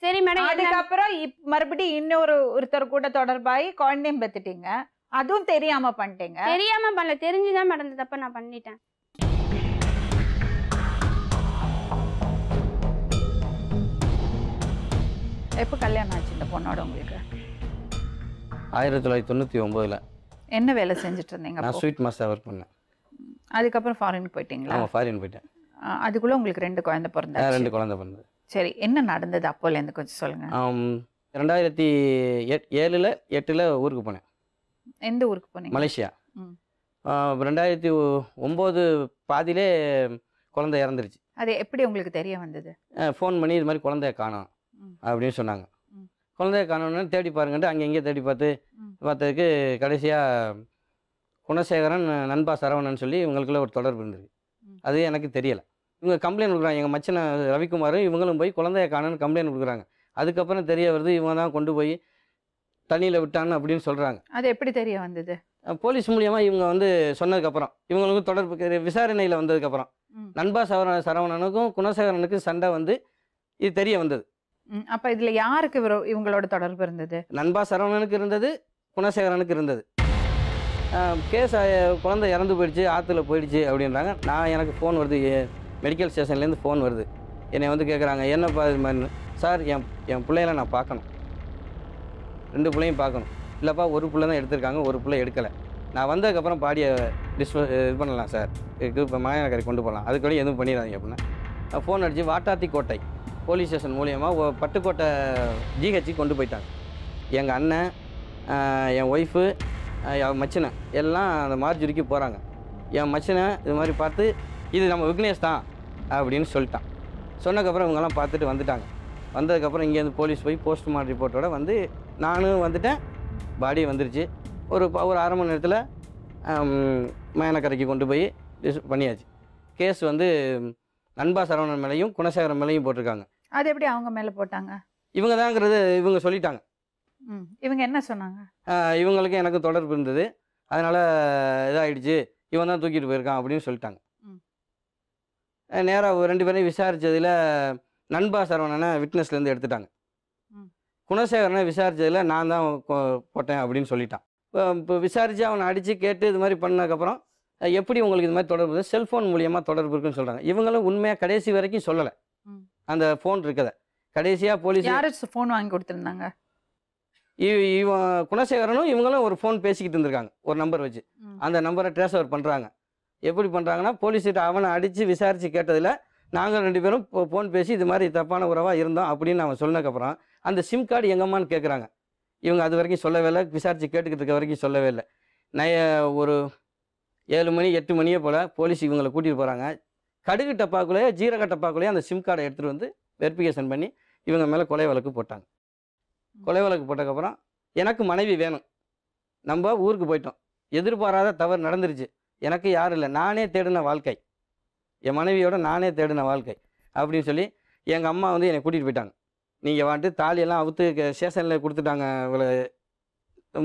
[SPEAKER 4] சரி மேடம்.
[SPEAKER 2] அதுக்கப்புறம் மறுபடியும் ஒருத்தர் கூட தொடர்பாகி குழந்தையும் பெத்துட்டீங்க, அதுவும் தெரியாம பண்ணிட்டீங்க.
[SPEAKER 4] தெரியாம பண்ணல, தெரிஞ்சுதான் மேடம் இந்த தப்ப நான் பண்ணிட்டேன்.
[SPEAKER 2] எப்போ கல்யாணம் ஆச்சு இந்த பொண்ணோட உங்களுக்கு?
[SPEAKER 3] 1999.
[SPEAKER 2] என்ன வேலை செஞ்சுட்டு இருந்தீங்க?
[SPEAKER 3] நான் ஸ்வீட் மாஸ்டர் ஒர்க் பண்ணேன்.
[SPEAKER 2] அதுக்கப்புறம் ஃபாரின் போயிட்டீங்களா?
[SPEAKER 3] ஆமாம், ஃபாரின் போயிட்டேன்.
[SPEAKER 2] அதுக்குள்ளே உங்களுக்கு 2 குழந்தை பிறந்தது?
[SPEAKER 3] 2 குழந்தை பிறந்தது.
[SPEAKER 2] சரி, என்ன நடந்தது அப்போலேருந்து கொஞ்சம் சொல்லுங்கள்.
[SPEAKER 3] 2007 8 ஊருக்கு போனேன்.
[SPEAKER 2] எந்த ஊருக்கு போனீங்க?
[SPEAKER 3] மலேசியா. 2009 பாதியிலே குழந்தை இறந்துருச்சு.
[SPEAKER 2] அது எப்படி உங்களுக்கு தெரிய வந்தது?
[SPEAKER 3] ஃபோன் பண்ணி இது மாதிரி குழந்தைய காணோம் அப்படின்னு சொன்னாங்க. குழந்தைய காணோன்னு தேடி பாருங்கன்ட்டு அங்கே இங்கே தேடி பார்த்ததுக்கு கடைசியாக குணசேகரன் நண்பா சரவணன் சொல்லி இவங்களுக்குள்ள ஒரு தொடர்பு இருந்தது. அது எனக்கு தெரியலை. இவங்க கம்ப்ளைண்ட் கொடுக்குறாங்க, எங்கள் மச்சனை ரவிக்குமாரும் இவங்களும் போய் குழந்தைய காணோன்னு கம்ப்ளைண்ட் கொடுக்குறாங்க. அதுக்கப்புறம் தெரிய வருது இவங்க தான் கொண்டு போய் தண்ணியில் விட்டான்னு அப்படின்னு சொல்கிறாங்க.
[SPEAKER 2] அது எப்படி தெரிய வந்தது?
[SPEAKER 3] போலீஸ் மூலியமாக இவங்க வந்து சொன்னதுக்கப்புறம், இவங்களுக்கும் தொடர்பு விசாரணையில் வந்ததுக்கப்புறம் நண்பா சரவணனுக்கும் குணசேகரனுக்கும் சண்டை வந்து இது தெரிய வந்தது.
[SPEAKER 2] அப்போ இதில் யாருக்கு இவங்களோட தொடர்பு இருந்தது?
[SPEAKER 3] நண்பா சரவணனுக்கு இருந்தது, குணசேகரனுக்கு இருந்தது. கேஸ் குழந்தை இறந்து போயிடுச்சு, ஆற்றுல போயிடுச்சு அப்படின்றாங்க. எனக்கு ஃபோன் வருது, மெடிக்கல் ஸ்டேஷன்லேருந்து ஃபோன் வருது. என்னை வந்து கேட்குறாங்க, என்னப்பா இது மாதிரி. சார், என் பிள்ளைகளை நான் பார்க்கணும், 2 பிள்ளையும் பார்க்கணும். இல்லைப்பா, ஒரு பிள்ளை தான் எடுத்திருக்காங்க, ஒரு பிள்ளை எடுக்கலை. நான் வந்ததுக்கப்புறம் பாடியை இது பண்ணலாம் சார், இப்போ மாயனக்கரை கொண்டு போகலாம், அதுக்கடி எதுவும் பண்ணிடாதீங்க அப்படின்னா ஃபோன் அடித்து வாட்டாத்தி கோட்டை போலீஸ் ஸ்டேஷன் மூலியமாக பட்டுக்கோட்டை ஜிஹெச்சி கொண்டு போயிட்டாங்க. எங்கள் அண்ணன், என் ஒய்ஃபு, என் மச்சினை எல்லாம் அந்த மார்ஜுரிக்கு போகிறாங்க. என் மச்சினை இது மாதிரி பார்த்து, இது நம்ம விக்னேஷ் தான் அப்படின்னு சொல்லிட்டான். சொன்னதுக்கப்புறம் இவங்கெல்லாம் பார்த்துட்டு வந்துட்டாங்க. வந்ததுக்கப்புறம் இங்கேருந்து போலீஸ் போய் போஸ்ட்மார்ட்டம் ரிப்போர்ட்டோட வந்து நானும் வந்துட்டேன். பாடி வந்துருச்சு. ஒரு 1/2 மணி நேரத்தில் மயனக்கரைக்கு கொண்டு போய் பண்ணியாச்சு. கேஸ் வந்து நண்பா சரவணன் மேலேயும் குணசேகரன் மேலேயும் போட்டிருக்காங்க.
[SPEAKER 2] அது எப்படி அவங்க மேலே போட்டாங்க?
[SPEAKER 3] இவங்க தாங்கிறது இவங்க சொல்லிட்டாங்க.
[SPEAKER 2] இவங்க என்ன சொன்னாங்க?
[SPEAKER 3] இவங்களுக்கு எனக்கு தொடர்பு இருந்தது, அதனால் இதாகிடுச்சு, இவன் தான் தூக்கிட்டு போயிருக்கான் அப்படின்னு சொல்லிட்டாங்க. நேராக 2 பேரையும் விசாரித்ததில் நண்பா சரவணனை விட்னஸ்லேருந்து எடுத்துட்டாங்க. குணசேகரனை விசாரித்ததில் நான் தான் போட்டேன் அப்படின்னு சொல்லிட்டான். இப்போ விசாரித்து அவனை அடித்து கேட்டு இது மாதிரி பண்ணதுக்கப்புறம் எப்படி உங்களுக்கு இது மாதிரி தொடர்பு, செல்ஃபோன் மூலியமாக தொடர்பு இருக்குன்னு சொல்கிறாங்க. இவங்களும் உண்மையாக கடைசி வரைக்கும் சொல்லலை அந்த ஃபோன் இருக்கதை. கடைசியாக போலீஸ்
[SPEAKER 2] யார் ஃபோன் வாங்கி கொடுத்துருந்தாங்க?
[SPEAKER 3] இவன் குணசேகரனும் இவங்களும் ஒரு ஃபோன் பேசிக்கிட்டு இருந்திருக்காங்க, ஒரு நம்பர் வச்சு. அந்த நம்பரை ட்ரேஸ் ஓவர் பண்ணுறாங்க. எப்படி பண்ணுறாங்கன்னா, போலீஸ்கிட்ட அவனை அடித்து விசாரித்து கேட்டதில் நாங்கள் 2 பேரும் ஃபோன் பேசி இது மாதிரி தப்பான உறவாக இருந்தோம் அப்படின்னு அவன் சொன்னதுக்கப்புறம் அந்த சிம் கார்டு எங்கம்மான்னு கேட்குறாங்க. இவங்க அது வரைக்கும் சொல்லவே இல்லை, விசாரித்து கேட்டுக்கிட்டு இருக்க வரைக்கும் சொல்லவே இல்லை. ஒரு 7 மணி 8 மணியே போல் போலீஸ் இவங்களை கூட்டிகிட்டு போகிறாங்க. கடுகு டப்பாக்குள்ளேயே ஜீரக டப்பாக்குள்ளேயே அந்த சிம் கார்டை எடுத்துகிட்டு வந்து வெரிஃபிகேஷன் பண்ணி இவங்க மேலே கொலை வழக்கு போட்டாங்க. கொலை வழக்கு போட்டதுக்கப்புறம் எனக்கு மனைவி வேணும், நம்ம ஊருக்கு போயிட்டோம், எதிர்பாராத தவறு நடந்துருச்சு, எனக்கு யாரும் இல்லை, நானே தேடின வாழ்க்கை, என் மனைவியோட நானே தேடின வாழ்க்கை அப்படின்னு சொல்லி எங்கள் அம்மா வந்து என்னை கூட்டிகிட்டு போயிட்டாங்க. நீங்கள் வந்துட்டு தாலியெல்லாம் அவுத்து ஸ்டேஷனில் கொடுத்துட்டாங்க. இவளை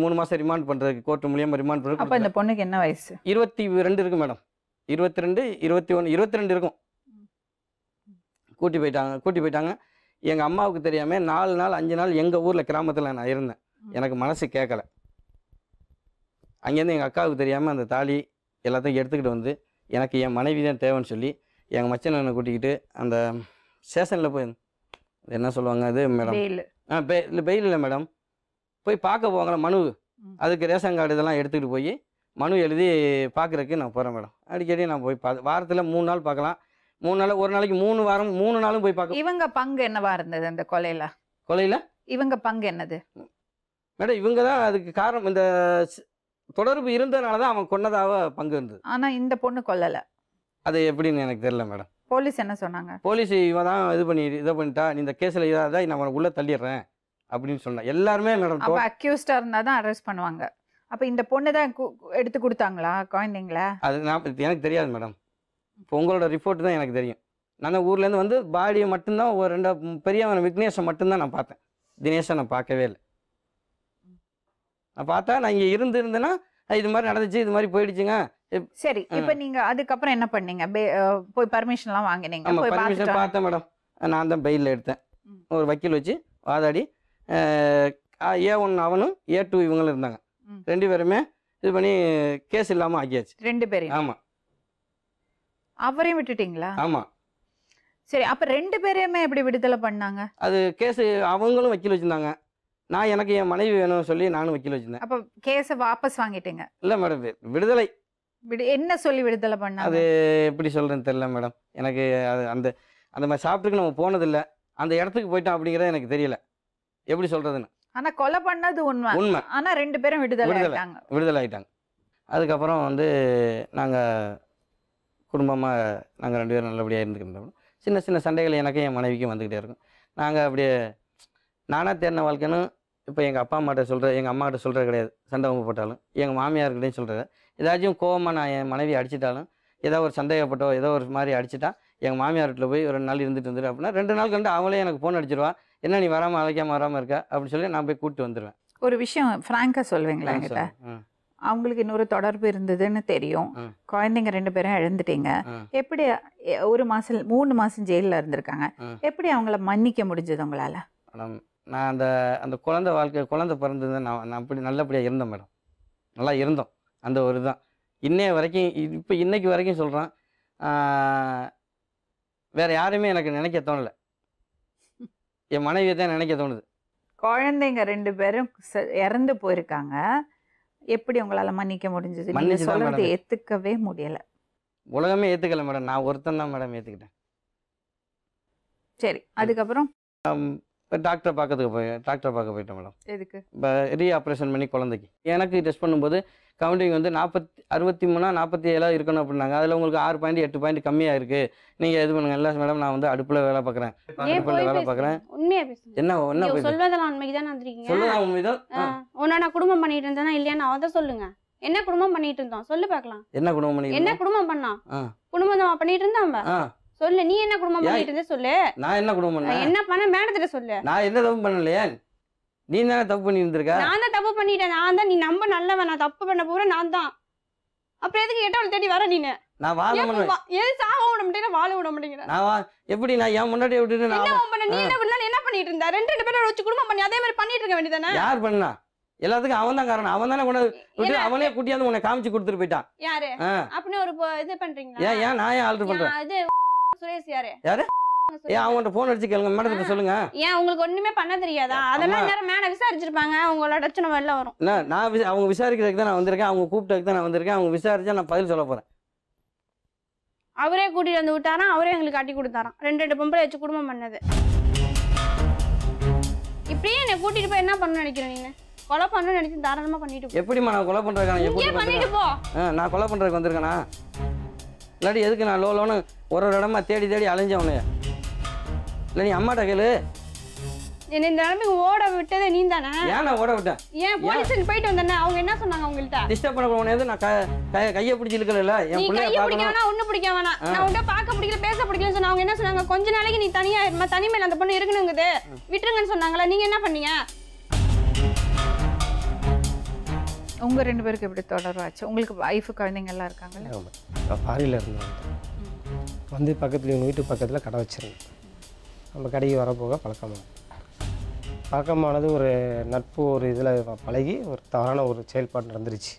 [SPEAKER 3] 3 மாதம் ரிமாண்ட் பண்ணுறதுக்கு கோர்ட்டு மூலியமாக ரிமாண்ட் பண்ணுறது.
[SPEAKER 2] அப்போ இந்த பொண்ணுக்கு என்ன வயசு?
[SPEAKER 3] 22 இருக்கு மேடம். 22, 21, 22 இருக்கும். கூட்டி போயிட்டாங்க. எங்கள் அம்மாவுக்கு தெரியாமல் 4 நாள் 5 நாள் எங்கள் ஊரில் கிராமத்தில் நான் இருந்தேன். எனக்கு மனசு கேட்கலை. அங்கேருந்து எங்கள் அக்காவுக்கு தெரியாமல் அந்த தாலி எல்லாத்தையும் எடுத்துக்கிட்டு வந்து எனக்கு என் மனைவி தான் தேவைன்னு சொல்லி எங்கள் மச்சனை கூட்டிக்கிட்டு அந்த ஸ்டேஷனில் போய் என்ன சொல்லுவாங்க அது மேடம், பெயில் இல்லை மேடம், போய் பார்க்க போவாங்களே மனு, அதுக்கு ரேஷன் கார்டு இதெல்லாம் எடுத்துக்கிட்டு போய் மனு எழுதி பார்க்குறதுக்கு நான் போகிறேன் மேடம். அடிக்கடி நான் போய் வாரத்தில் 3 நாள் பார்க்கலாம், 3 நாள், ஒரு நாளைக்கு 3 வாரம் 3 நாளும் போய் பார்க்க.
[SPEAKER 2] இவங்க பங்கு என்னவா இருந்தது அந்த கொலையில? இவங்க பங்கு என்னது
[SPEAKER 3] மேடம்? இவங்க தான் அதுக்கு காரணம். இந்த தொடர்பு இருந்ததுனால தான் அவன் கொன்னதாக பங்கு இருந்தது.
[SPEAKER 2] ஆனால் இந்த பொண்ணு கொல்லலை.
[SPEAKER 3] அது எப்படின்னு எனக்கு தெரியல மேடம்.
[SPEAKER 2] போலீஸ் என்ன சொன்னாங்க?
[SPEAKER 3] போலீஸ் இவன் தான் இதை பண்ணிட்டா, நீ இந்த கேஸில் இதாக நான் உனக்கு உள்ளே தள்ளிடுறேன் அப்படின்னு சொன்னேன். எல்லாருமே மேடம்
[SPEAKER 2] அப்போ அக்யூஸ்டாக இருந்தால் தான் அரெஸ்ட் பண்ணுவாங்க. அப்போ இந்த பொண்ணு தான் எடுத்து கொடுத்தாங்களா குழந்தைங்களா? அது
[SPEAKER 3] எனக்கு தெரியாது மேடம். இப்போ உங்களோட ரிப்போர்ட் தான் எனக்கு தெரியும். நான் தான் ஊர்லேருந்து வந்து பாடியை மட்டும்தான் ஒரு 2 பெரியவன் விக்னேஷை மட்டும்தான் நான் பார்த்தேன். தினேஷை நான் பார்க்கவே இல்லை. நான் பார்த்தா நான் இங்கே இருந்தேன்னா இது மாதிரி நடந்துச்சு, இது மாதிரி போயிடுச்சுங்க.
[SPEAKER 2] சரி, இப்போ நீங்கள் அதுக்கப்புறம் என்ன பண்ணீங்க? போய் பர்மிஷன்லாம் வாங்கினீங்க?
[SPEAKER 3] ஆமாம், பர்மிஷன் பார்த்தேன் மேடம். நான் தான் பெயிலில் எடுத்தேன். ஒரு வக்கீல் வச்சு வாதாடி A1 அவனும் A2 இவங்களும் இருந்தாங்க. 2 பேருமே இது பண்ணி கேஸ் இல்லாமல் ஆக்கியாச்சு. 2 பேரையும்? ஆமாம்.
[SPEAKER 2] அவரையும் விட்டுட்டீங்களா?
[SPEAKER 3] ஆமாம்.
[SPEAKER 2] சரி, அப்போ 2 பேரையுமே எப்படி விடுதலை பண்ணாங்க?
[SPEAKER 3] அது கேஸு அவங்களும் வக்கீல் வச்சுருந்தாங்க. நான் எனக்கு என் மனைவி வேணும்னு சொல்லி நானும் வக்கீல் வச்சுருந்தேன்.
[SPEAKER 2] அப்போ கேஸை வாபஸ் வாங்கிட்டீங்க?
[SPEAKER 3] இல்லை மேடம், விடுதலை.
[SPEAKER 2] என்ன சொல்லி விடுதலை பண்ணாங்க?
[SPEAKER 3] அது எப்படி சொல்கிறேன்னு தெரியல மேடம். எனக்கு அது அந்த மாதிரி சாப்பிட்டுக்கு நம்ம போனதில்லை, அந்த இடத்துக்கு போயிட்டோம் அப்படிங்கிறது எனக்கு தெரியல எப்படி சொல்கிறதுன்னு.
[SPEAKER 2] ஆனால் கொலை பண்ணது உண்மை. ஆனால் 2 பேரும் விடுதலை
[SPEAKER 3] ஆகிட்டாங்க. அதுக்கப்புறம் வந்து நாங்கள் குடும்பமாக நாங்கள் 2 பேரும் நல்லபடியாக இருந்துக்கிட்டோம். சின்ன சின்ன சண்டைகள் எனக்கும் என் மனைவிக்கும் வந்துக்கிட்டே இருக்கும். நாங்கள் அப்படியே நானாக தேடின வாழ்க்கைன்னு இப்போ எங்கள் அப்பா அம்மாட்ட சொல்கிறேன், எங்கள் அம்மாக்கிட்ட சொல்கிறது கிடையாது. சண்டை அவங்க போட்டாலும் எங்கள் மாமியார்கிட்டையும் சொல்கிறது. ஏதாச்சும் கோவமாக நான் என் மனைவி அடிச்சிட்டாலும், ஏதோ ஒரு சந்தேகப்பட்டோ ஏதோ ஒரு மாதிரி அடிச்சிட்டா எங்கள் மாமியார் வீட்டில் போய் ஒரு 2 நாள் இருந்துட்டு அப்படின்னா 2 நாள் கண்டு அவங்களே எனக்கு ஃபோன் அடிச்சிருவா, என்ன நீ வராமல் அழைக்காமல் வராமல் இருக்கா அப்படின்னு சொல்லி நான் போய் கூப்பிட்டு வந்துடுவேன்.
[SPEAKER 2] ஒரு விஷயம் ஃப்ராங்கா சொல்வீங்களா என்கிட்ட? அவங்களுக்கு இன்னொரு தொடர்பு இருந்ததுன்னு தெரியும், குழந்தைங்க 2 பேரும் இழந்துட்டீங்க, எப்படி 1 மாசம் 3 மாசம் ஜெயிலில் இருந்திருக்காங்க, எப்படி அவங்கள மன்னிக்க முடிஞ்சது உங்களால?
[SPEAKER 3] மேடம் நான் அந்த குழந்தை பிறந்தது நான் அப்படி நல்லபடியாக இருந்தேன் மேடம், நல்லா இருந்தோம். அந்த ஒரு தான் இன்னைய வரைக்கும், இப்போ இன்னைக்கு வரைக்கும் சொல்கிறேன், வேறு யாருமே எனக்கு நினைக்க தோணலை, என் மனைவியை தான் நினைக்க தோணுது.
[SPEAKER 2] குழந்தைங்க 2 பேரும் இறந்து போயிருக்காங்க, எப்படி உங்களால் மன்னிக்க முடிஞ்சது? நீங்கள்
[SPEAKER 3] மன்னிச்சு தான்
[SPEAKER 2] சொல்றது
[SPEAKER 3] மேடம்.
[SPEAKER 2] ஏற்றுக்கவே முடியலை.
[SPEAKER 3] உலகமே ஏற்றுக்கல மேடம், நான் ஒருத்தன் தான் மேடம் ஏற்றுக்கிட்டேன்.
[SPEAKER 2] சரி, அதுக்கப்புறம்
[SPEAKER 3] இப்போ டாக்டரை பார்க்க போயிட்டேன் மேடம்.
[SPEAKER 2] எதுக்கு?
[SPEAKER 3] இப்போ ரீஆப்ரேஷன் பண்ணி குழந்தைக்கு எனக்கு டெஸ்ட் பண்ணும்போது கவுண்டிங் வந்து 63 47 இருக்கணும் அப்படின்னாங்க. அதில் உங்களுக்கு 6 பாயிண்ட் 8 பாயிண்ட் கம்மியாக இருக்குது, நீங்கள் இது பண்ணுங்க. இல்லை மேடம் நான் வந்து அடுப்பில் வேலை பார்க்குறேன், அடுப்பில் வேலை பார்க்குறேன்.
[SPEAKER 4] உண்மையா பேசுங்க.
[SPEAKER 3] என்ன போயிட்டு
[SPEAKER 4] சொல்வதெல்லாம் உண்மைக்கு தான் வந்திருக்கீங்க.
[SPEAKER 3] சொல்லலாம் உண்மைதான்.
[SPEAKER 4] உன்ன நான் குடும்பம் பண்ணிட்டு இருந்தேனா இல்லையான்னு அதை சொல்லுங்க. என்ன குடும்பம் பண்ணிட்டு இருந்தோம் சொல்லு பார்க்கலாம்.
[SPEAKER 3] என்ன குடும்பம் பண்ணி
[SPEAKER 4] என்ன குடும்பம் பண்ணா?
[SPEAKER 3] ஆ.
[SPEAKER 4] குடும்பம் தான் பண்ணிட்டு இருந்தாங்க.
[SPEAKER 3] ஆ
[SPEAKER 4] சொல்லு, நீ என்ன குடும்பம் பண்ணிட்டு இருந்த சொல்லு.
[SPEAKER 3] நான் என்ன குடும்பம் பண்ணேன்?
[SPEAKER 4] என்ன பண்ண மேடத்துல சொல்லு.
[SPEAKER 3] நான் என்ன தப்பு பண்ணலையே, நீ தானே தப்பு பண்ணி இருந்திருக்க.
[SPEAKER 4] நான் தான் தப்பு பண்ணிட்டேன், நான் தான். நீ நம்ப நல்லவன், நான் தப்பு பண்ண போற நான் தான். அப்புறம் எதுக்கு எட்டவளை தேடி வர நீனு?
[SPEAKER 3] நான் வாழ பண்ணுவேன்.
[SPEAKER 4] எது சாக விட மாட்டேங்கிற, வாழ விட மாட்டேங்கிற.
[SPEAKER 3] எப்படி நான் என் முன்னாடி விட்டுட்டு
[SPEAKER 4] என்ன பண்ண? நீ என்ன பண்ணிட்டு இருந்த? 2 பேரும் வச்சு குடும்பம் பண்ணி அதே மாதிரி பண்ணிட்டு இருக்க வேண்டியதானே?
[SPEAKER 3] யார் பண்ணா? எல்லாத்துக்கும் அவன் தான் காரணம். அவன் தானே கொண்டு விட்டு அவனே குட்டியாந்து உன்னை காமிச்சு கொடுத்துட்டு போயிட்டான்.
[SPEAKER 4] யாரு அப்படின்னு ஒரு இது பண்றீங்களா?
[SPEAKER 3] ஏன் நான் ஏன் ஆல்டர் பண்றேன்?
[SPEAKER 4] அது சுரேஷ் யாரு?
[SPEAKER 3] ஏன் அவன்கிட்ட போன் அடிச்சு கேளுங்க, மேடத்துக்கு சொல்லுங்க.
[SPEAKER 4] ஏன் உங்களுக்கு ஒண்ணுமே பண்ண தெரியாதா? அதெல்லாம் நேரம் மேல விசாரிச்சிருப்பாங்க, உங்களோட பிரச்சனை வெளில வரும்.
[SPEAKER 3] நான் அவங்க விசாரிக்கிறதுக்கு தான் நான் வந்திருக்கேன், அவங்க கூப்பிட்டதுக்கு தான் நான் வந்திருக்கேன். அவங்க விசாரிச்சா நான் பதில் சொல்ல போறேன்.
[SPEAKER 4] அவரே கூட்டிட்டு வந்து விட்டாராம், அவரே எங்களுக்கு கட்டி கொடுத்தாராம். 2 பொம்பளை வச்சு குடும்பம் பண்ணது. இப்படியே என்னை கூட்டிட்டு போய் என்ன பண்ண நினைக்கிறேன்? நீங்க கொலை பண்ண நினைச்சு தாராளமா பண்ணிட்டு போ.
[SPEAKER 3] எப்படிமா நான் கொலை பண்றதுக்கான எப்படி
[SPEAKER 4] பண்ணிட்டு போ.
[SPEAKER 3] நான் கொலை பண்றதுக்கு வந்திருக்கேனா? இல்லாட்டி எதுக்கு நான் லோன்னு ஒரு இடமா தேடி தேடி அலைஞ்சவனு? இல்லை நீ அம்மாட்ட கேளு.
[SPEAKER 4] என்ன இந்த நிலைமைக்கு ஓட விட்டதே நீ தானே?
[SPEAKER 3] ஏன் நான் ஓட விட்டேன்?
[SPEAKER 4] ஏன் போலீஸ் போயிட்டு வந்தேன்? அவங்க என்ன சொன்னாங்க உங்கள்கிட்ட?
[SPEAKER 3] டிஸ்டர்ப் பண்ண போனது நான் கையை பிடிச்சி இழுக்கல.
[SPEAKER 4] நீ கையை பிடிக்க வேணா, ஒண்ணு பிடிக்க வேணாம். நான் உன்கிட்ட பார்க்க பிடிக்கல, பேச பிடிக்கலன்னு சொன்னா அவங்க என்ன சொன்னாங்க? கொஞ்ச நாளைக்கு நீ தனியா இருமா, தனிமையில அந்த பொண்ணு இருக்கணுங்குது, விட்டுருங்கன்னு சொன்னாங்களா? நீங்க என்ன பண்ணீங்க?
[SPEAKER 2] உங்க 2 பேருக்கு எப்படி தொடர்பாச்சு? உங்களுக்கு வைஃப் குழந்தைங்க எல்லாம் இருக்காங்கல்ல?
[SPEAKER 5] ஆமாம், ஃபாரினில் இருந்தேன். வந்து பக்கத்தில் எங்கள் வீட்டு பக்கத்தில் கடை வச்சுருந்தேன். நம்ம கடைக்கு வரப்போக பழக்கமானது ஒரு நட்பு, ஒரு இதில் பழகி ஒரு தவறான ஒரு செயல்பாடு நடந்துருச்சு.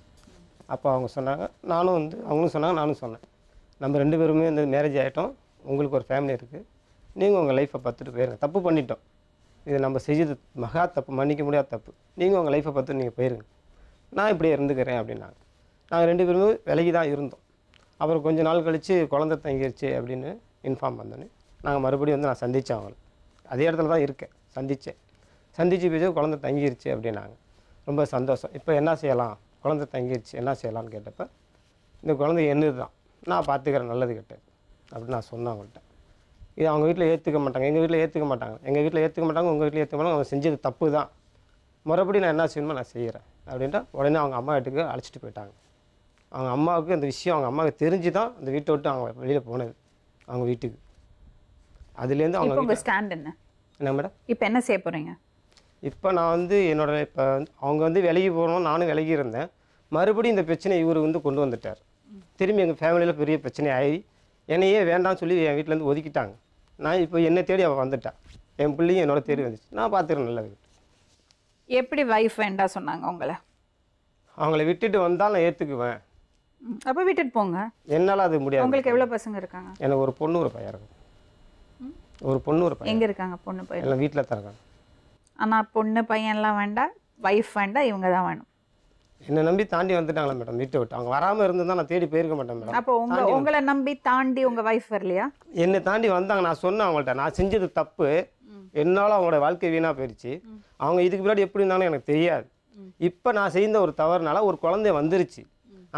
[SPEAKER 5] அப்போ அவங்க சொன்னாங்க, அவங்களும் சொன்னாங்க, நானும் சொன்னேன், நம்ம 2 பேருமே இந்த மேரேஜ் ஆகிட்டோம், உங்களுக்கு ஒரு ஃபேமிலி இருக்குது, நீங்கள் உங்கள் லைஃப்பை பார்த்துட்டு போயிருங்க. தப்பு பண்ணிட்டோம், இது நம்ம செஞ்சது மகா தப்பு, மன்னிக்க முடியாத தப்பு, நீங்கள் உங்கள் லைஃப்பை பார்த்து நீங்கள் போயிருங்க, நான் இப்படியே இருந்துக்கிறேன் அப்படின்னாங்க. நாங்கள் 2 பேருமே விலகி தான் இருந்தோம். அப்புறம் கொஞ்சம் நாள் கழித்து குழந்தை தங்கிருச்சு அப்படின்னு இன்ஃபார்ம் பண்ணோன்னே நாங்கள் மறுபடியும் நான் சந்தித்தேன். அவங்கள அதே இடத்துல தான் இருக்கேன், சந்தித்து பேசி குழந்தை தங்கிருச்சு அப்படின்னாங்க. ரொம்ப சந்தோஷம். இப்போ என்ன செய்யலாம், குழந்தை தங்கிருச்சு என்ன செய்யலாம்னு கேட்டப்போ, இந்த குழந்தை என்னது தான், நான் பார்த்துக்கிறேன், நல்லது கெட்டது அப்படின்னு நான் சொன்னேன் அவங்கள்ட்ட. இது அவங்க வீட்டில் ஏற்றுக்க மாட்டாங்க, எங்கள் வீட்டில் ஏற்றுக்க மாட்டாங்க, உங்கள் வீட்டில் ஏற்றுக்க மாட்டாங்க, அவங்க செஞ்சது தப்பு தான், மறுபடியும் நான் என்ன செய்யணுமோ நான் செய்கிறேன் அப்படின்ட்டு உடனே அவங்க அம்மா வீட்டுக்கு அழைச்சிட்டு போயிட்டாங்க. அவங்க அம்மாவுக்கு அந்த விஷயம் அவங்க அம்மாவுக்கு தெரிஞ்சு தான் அந்த வீட்டை விட்டு அவங்க வெளியில் போனது, அவங்க வீட்டுக்கு. அதுலேருந்து அவங்க
[SPEAKER 2] ஸ்டாண்ட் என்ன
[SPEAKER 5] மேடம்
[SPEAKER 2] இப்போ என்ன செய்ய போகிறீங்க?
[SPEAKER 5] இப்போ நான் இப்போ அவங்க விலகி போகணும், நானும் விலகி இருந்தேன். மறுபடியும் இந்த பிரச்சனை இவர் கொண்டு வந்துட்டார். திரும்பி எங்கள் ஃபேமிலியில் பெரிய பிரச்சனை ஆகி என்னையே வேண்டாம்னு சொல்லி என் வீட்டிலேருந்து ஒதுக்கிட்டாங்க. நான் இப்போ என்னை தேடி அவள் வந்துட்டான், என் பிள்ளையும் என்னோட தேடி வந்துச்சு, நான் பார்த்துக்கிறேன் நல்லது.
[SPEAKER 2] எப்படி வைஃப் வேண்டாம் சொன்னாங்க உங்களை?
[SPEAKER 5] அவங்கள விட்டுட்டு வந்தால் நான் ஏற்றுக்குவேன்.
[SPEAKER 2] அப்போ விட்டுட்டு போங்க,
[SPEAKER 5] என்னால் அது முடியாது.
[SPEAKER 2] உங்களுக்கு எவ்வளோ பசங்க இருக்காங்க?
[SPEAKER 5] எனக்கு ஒரு பொண்ணு ஒரு பையன் இருக்கு. ஒரு பொண்ணு ஒரு பையன்.
[SPEAKER 2] எங்கே இருக்காங்க பொண்ணு பையன்?
[SPEAKER 5] எல்லாம் வீட்டில் தான் இருக்காங்க.
[SPEAKER 2] ஆனால் பொண்ணு பையன்லாம் வேண்டாம், வைஃப் வேண்டாம், இவங்க தான் வேணும்.
[SPEAKER 5] என்னை நம்பி தாண்டி வந்துட்டாங்களா மேடம் வீட்டை விட்டு? அவங்க வராமல் இருந்தால் நான் தேடி போயிருக்க மாட்டேன் மேடம்.
[SPEAKER 2] அப்போ உங்களை நம்பி தாண்டி உங்கள் வைஃப் வரலையா?
[SPEAKER 5] என்னை தாண்டி வந்தாங்க. நான் சொன்னேன் அவங்கள்ட்ட, நான் செஞ்சது தப்பு, என்னால் அவங்களோட வாழ்க்கை வீணாக போயிடுச்சு. அவங்க இதுக்கு முன்னாடி எப்படி இருந்தாலும் எனக்கு தெரியாது. இப்போ நான் செய்த ஒரு தவறுனால ஒரு குழந்தை வந்துருச்சு,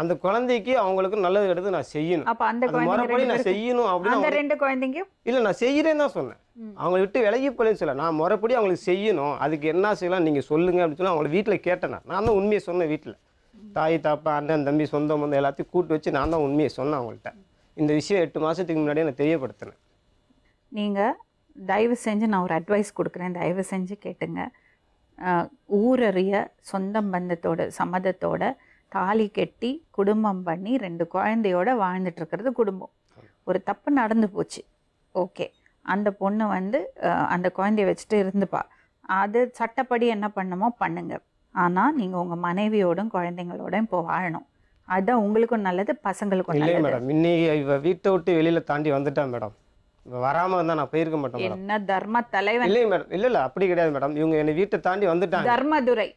[SPEAKER 5] அந்த குழந்தைக்கு அவங்களுக்கு நல்லது எடுத்து நான் செய்யணும்.
[SPEAKER 2] அப்போ அந்த
[SPEAKER 5] முறைப்படி நான் செய்யணும் அப்படின்னு
[SPEAKER 2] அந்த 2 குழந்தைங்க
[SPEAKER 5] இல்லை நான் செய்கிறேன்னு தான் சொன்னேன். அவங்கள விட்டு விலகி போலேன்னு சொல்ல, நான் முறைப்படி அவங்களுக்கு செய்யணும், அதுக்கு என்ன செய்யலாம் நீங்கள் சொல்லுங்கள் அப்படின்னு சொல்லி அவங்கள வீட்டில் கேட்டேன். நான் தான் உண்மையை சொன்னேன். வீட்டில் தாய் தாப்பா அண்ணன் தம்பி சொந்தம் வந்து எல்லாத்தையும் கூட்டு வச்சு நான் தான் உண்மையை சொன்னேன் அவங்கள்ட்ட. இந்த விஷயம் 8 மாதத்துக்கு முன்னாடியே நான் தெரியப்படுத்தினேன்.
[SPEAKER 2] நீங்கள் தயவு செஞ்சு நான் ஒரு அட்வைஸ் கொடுக்குறேன், தயவு செஞ்சு கேட்டுங்க. ஊரறிய சொந்தம் பந்தத்தோட சம்மதத்தோட தாலி கட்டி குடும்பம் பண்ணி 2 குழந்தையோட வாழ்ந்துட்டு இருக்கிறது குடும்பம். ஒரு தப்பு நடந்து போச்சு, ஓகே, அந்த பொண்ணு வந்து அந்த குழந்தைய வச்சுட்டு இருந்துப்பா, அது சட்டப்படி என்ன பண்ணுமோ பண்ணுங்க. ஆனால் நீங்கள் உங்கள் மனைவியோடும் குழந்தைங்களோடும் இப்போ வாழணும். அதுதான் உங்களுக்கும் நல்லது, பசங்களுக்கும்
[SPEAKER 5] இல்லையே
[SPEAKER 2] நல்லது.
[SPEAKER 5] மேடம், இன்னைக்கு இவ வீட்டை விட்டு வெளியில் தாண்டி வந்துட்டான் மேடம். இப்போ வராமல் இருந்தால் நான் போயிருக்க மாட்டேன் மேடம்.
[SPEAKER 2] என்ன தர்ம தலைவன்?
[SPEAKER 5] இல்லையே மேடம், இல்லை அப்படி கிடையாது மேடம். இவங்க என்னை வீட்டை தாண்டி வந்துட்டாங்க.
[SPEAKER 2] தர்மதுரை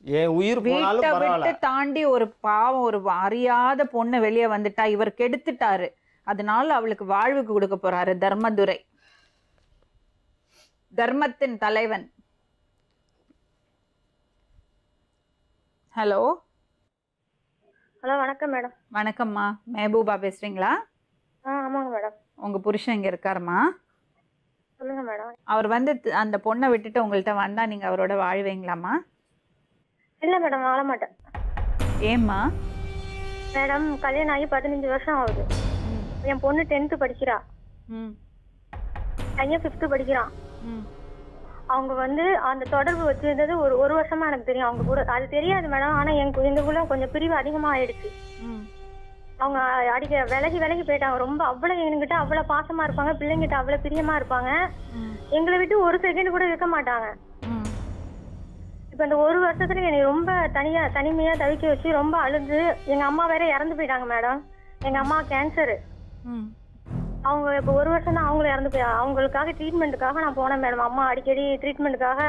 [SPEAKER 5] என் உயிர் போனாலும்
[SPEAKER 2] வீட்டை
[SPEAKER 5] பரவாயில்ல.
[SPEAKER 2] விட்டு தாண்டி ஒரு பாவம் ஒரு அறியாத பொண்ணு வெளியே வந்துட்டா, இவர் கெடுத்துட்டாரு, அதனால அவளுக்கு வாழ்வுக்கு கொடுக்க போறாரு. தர்மதுரை, தர்மத்தின் தலைவன். ஹலோ
[SPEAKER 6] ஹலோ, வணக்கம் மேடம்.
[SPEAKER 2] வணக்கம்மா, மெஹபூபா பேசுறீங்களா?
[SPEAKER 6] ஆமாங்க மேடம்.
[SPEAKER 2] உங்க புருஷன் இங்க இருக்காருமா?
[SPEAKER 6] சொல்லுங்க மேடம்.
[SPEAKER 2] அவர் வந்து அந்த பொண்ணை விட்டுட்டு உங்கள்கிட்ட வந்தா நீங்க அவரோட வாழ்வீங்களாமா?
[SPEAKER 6] இல்லை மேடம், வாழ மாட்டேன்.
[SPEAKER 2] ஏம்மா?
[SPEAKER 6] மேடம், கல்யாணம் ஆகி 15 வருஷம் ஆகுது. என் பொண்ணு 10th படிக்கிறா, பையன் 5th படிக்கிறான். அவங்க வந்து அந்த தொடர்பு வச்சிருந்தது ஒரு வருஷமா எனக்கு தெரியும் அவங்க கூட. அது தெரியாது மேடம், ஆனா எங்களுக்குள்ள கொஞ்சம் பிரிவு அதிகமா ஆயிடுச்சு. அவங்க அடிக்க விலகி போயிட்டாங்க. ரொம்ப அவ்வளவு என்கிட்ட அவ்வளவு பாசமா இருப்பாங்க, பிள்ளைங்கிட்ட அவ்வளவு பிரியமா இருப்பாங்க. எங்களை விட்டு ஒரு செகண்ட் கூட இருக்க மாட்டாங்க. இப்ப இந்த ஒரு வருஷத்துல என்னை ரொம்ப தனிமையா தவிக்க வச்சு ரொம்ப அழுது, எங்க அம்மா வேற இறந்து போயிட்டாங்க மேடம். எங்க அம்மா கேன்சரு. அவங்க இப்போ ஒரு வருஷம் தான் அவங்களும் இறந்து போய், அவங்களுக்காக ட்ரீட்மெண்ட்டுக்காக நான் போனேன் மேடம். அம்மா அடிக்கடி ட்ரீட்மெண்ட்டுக்காக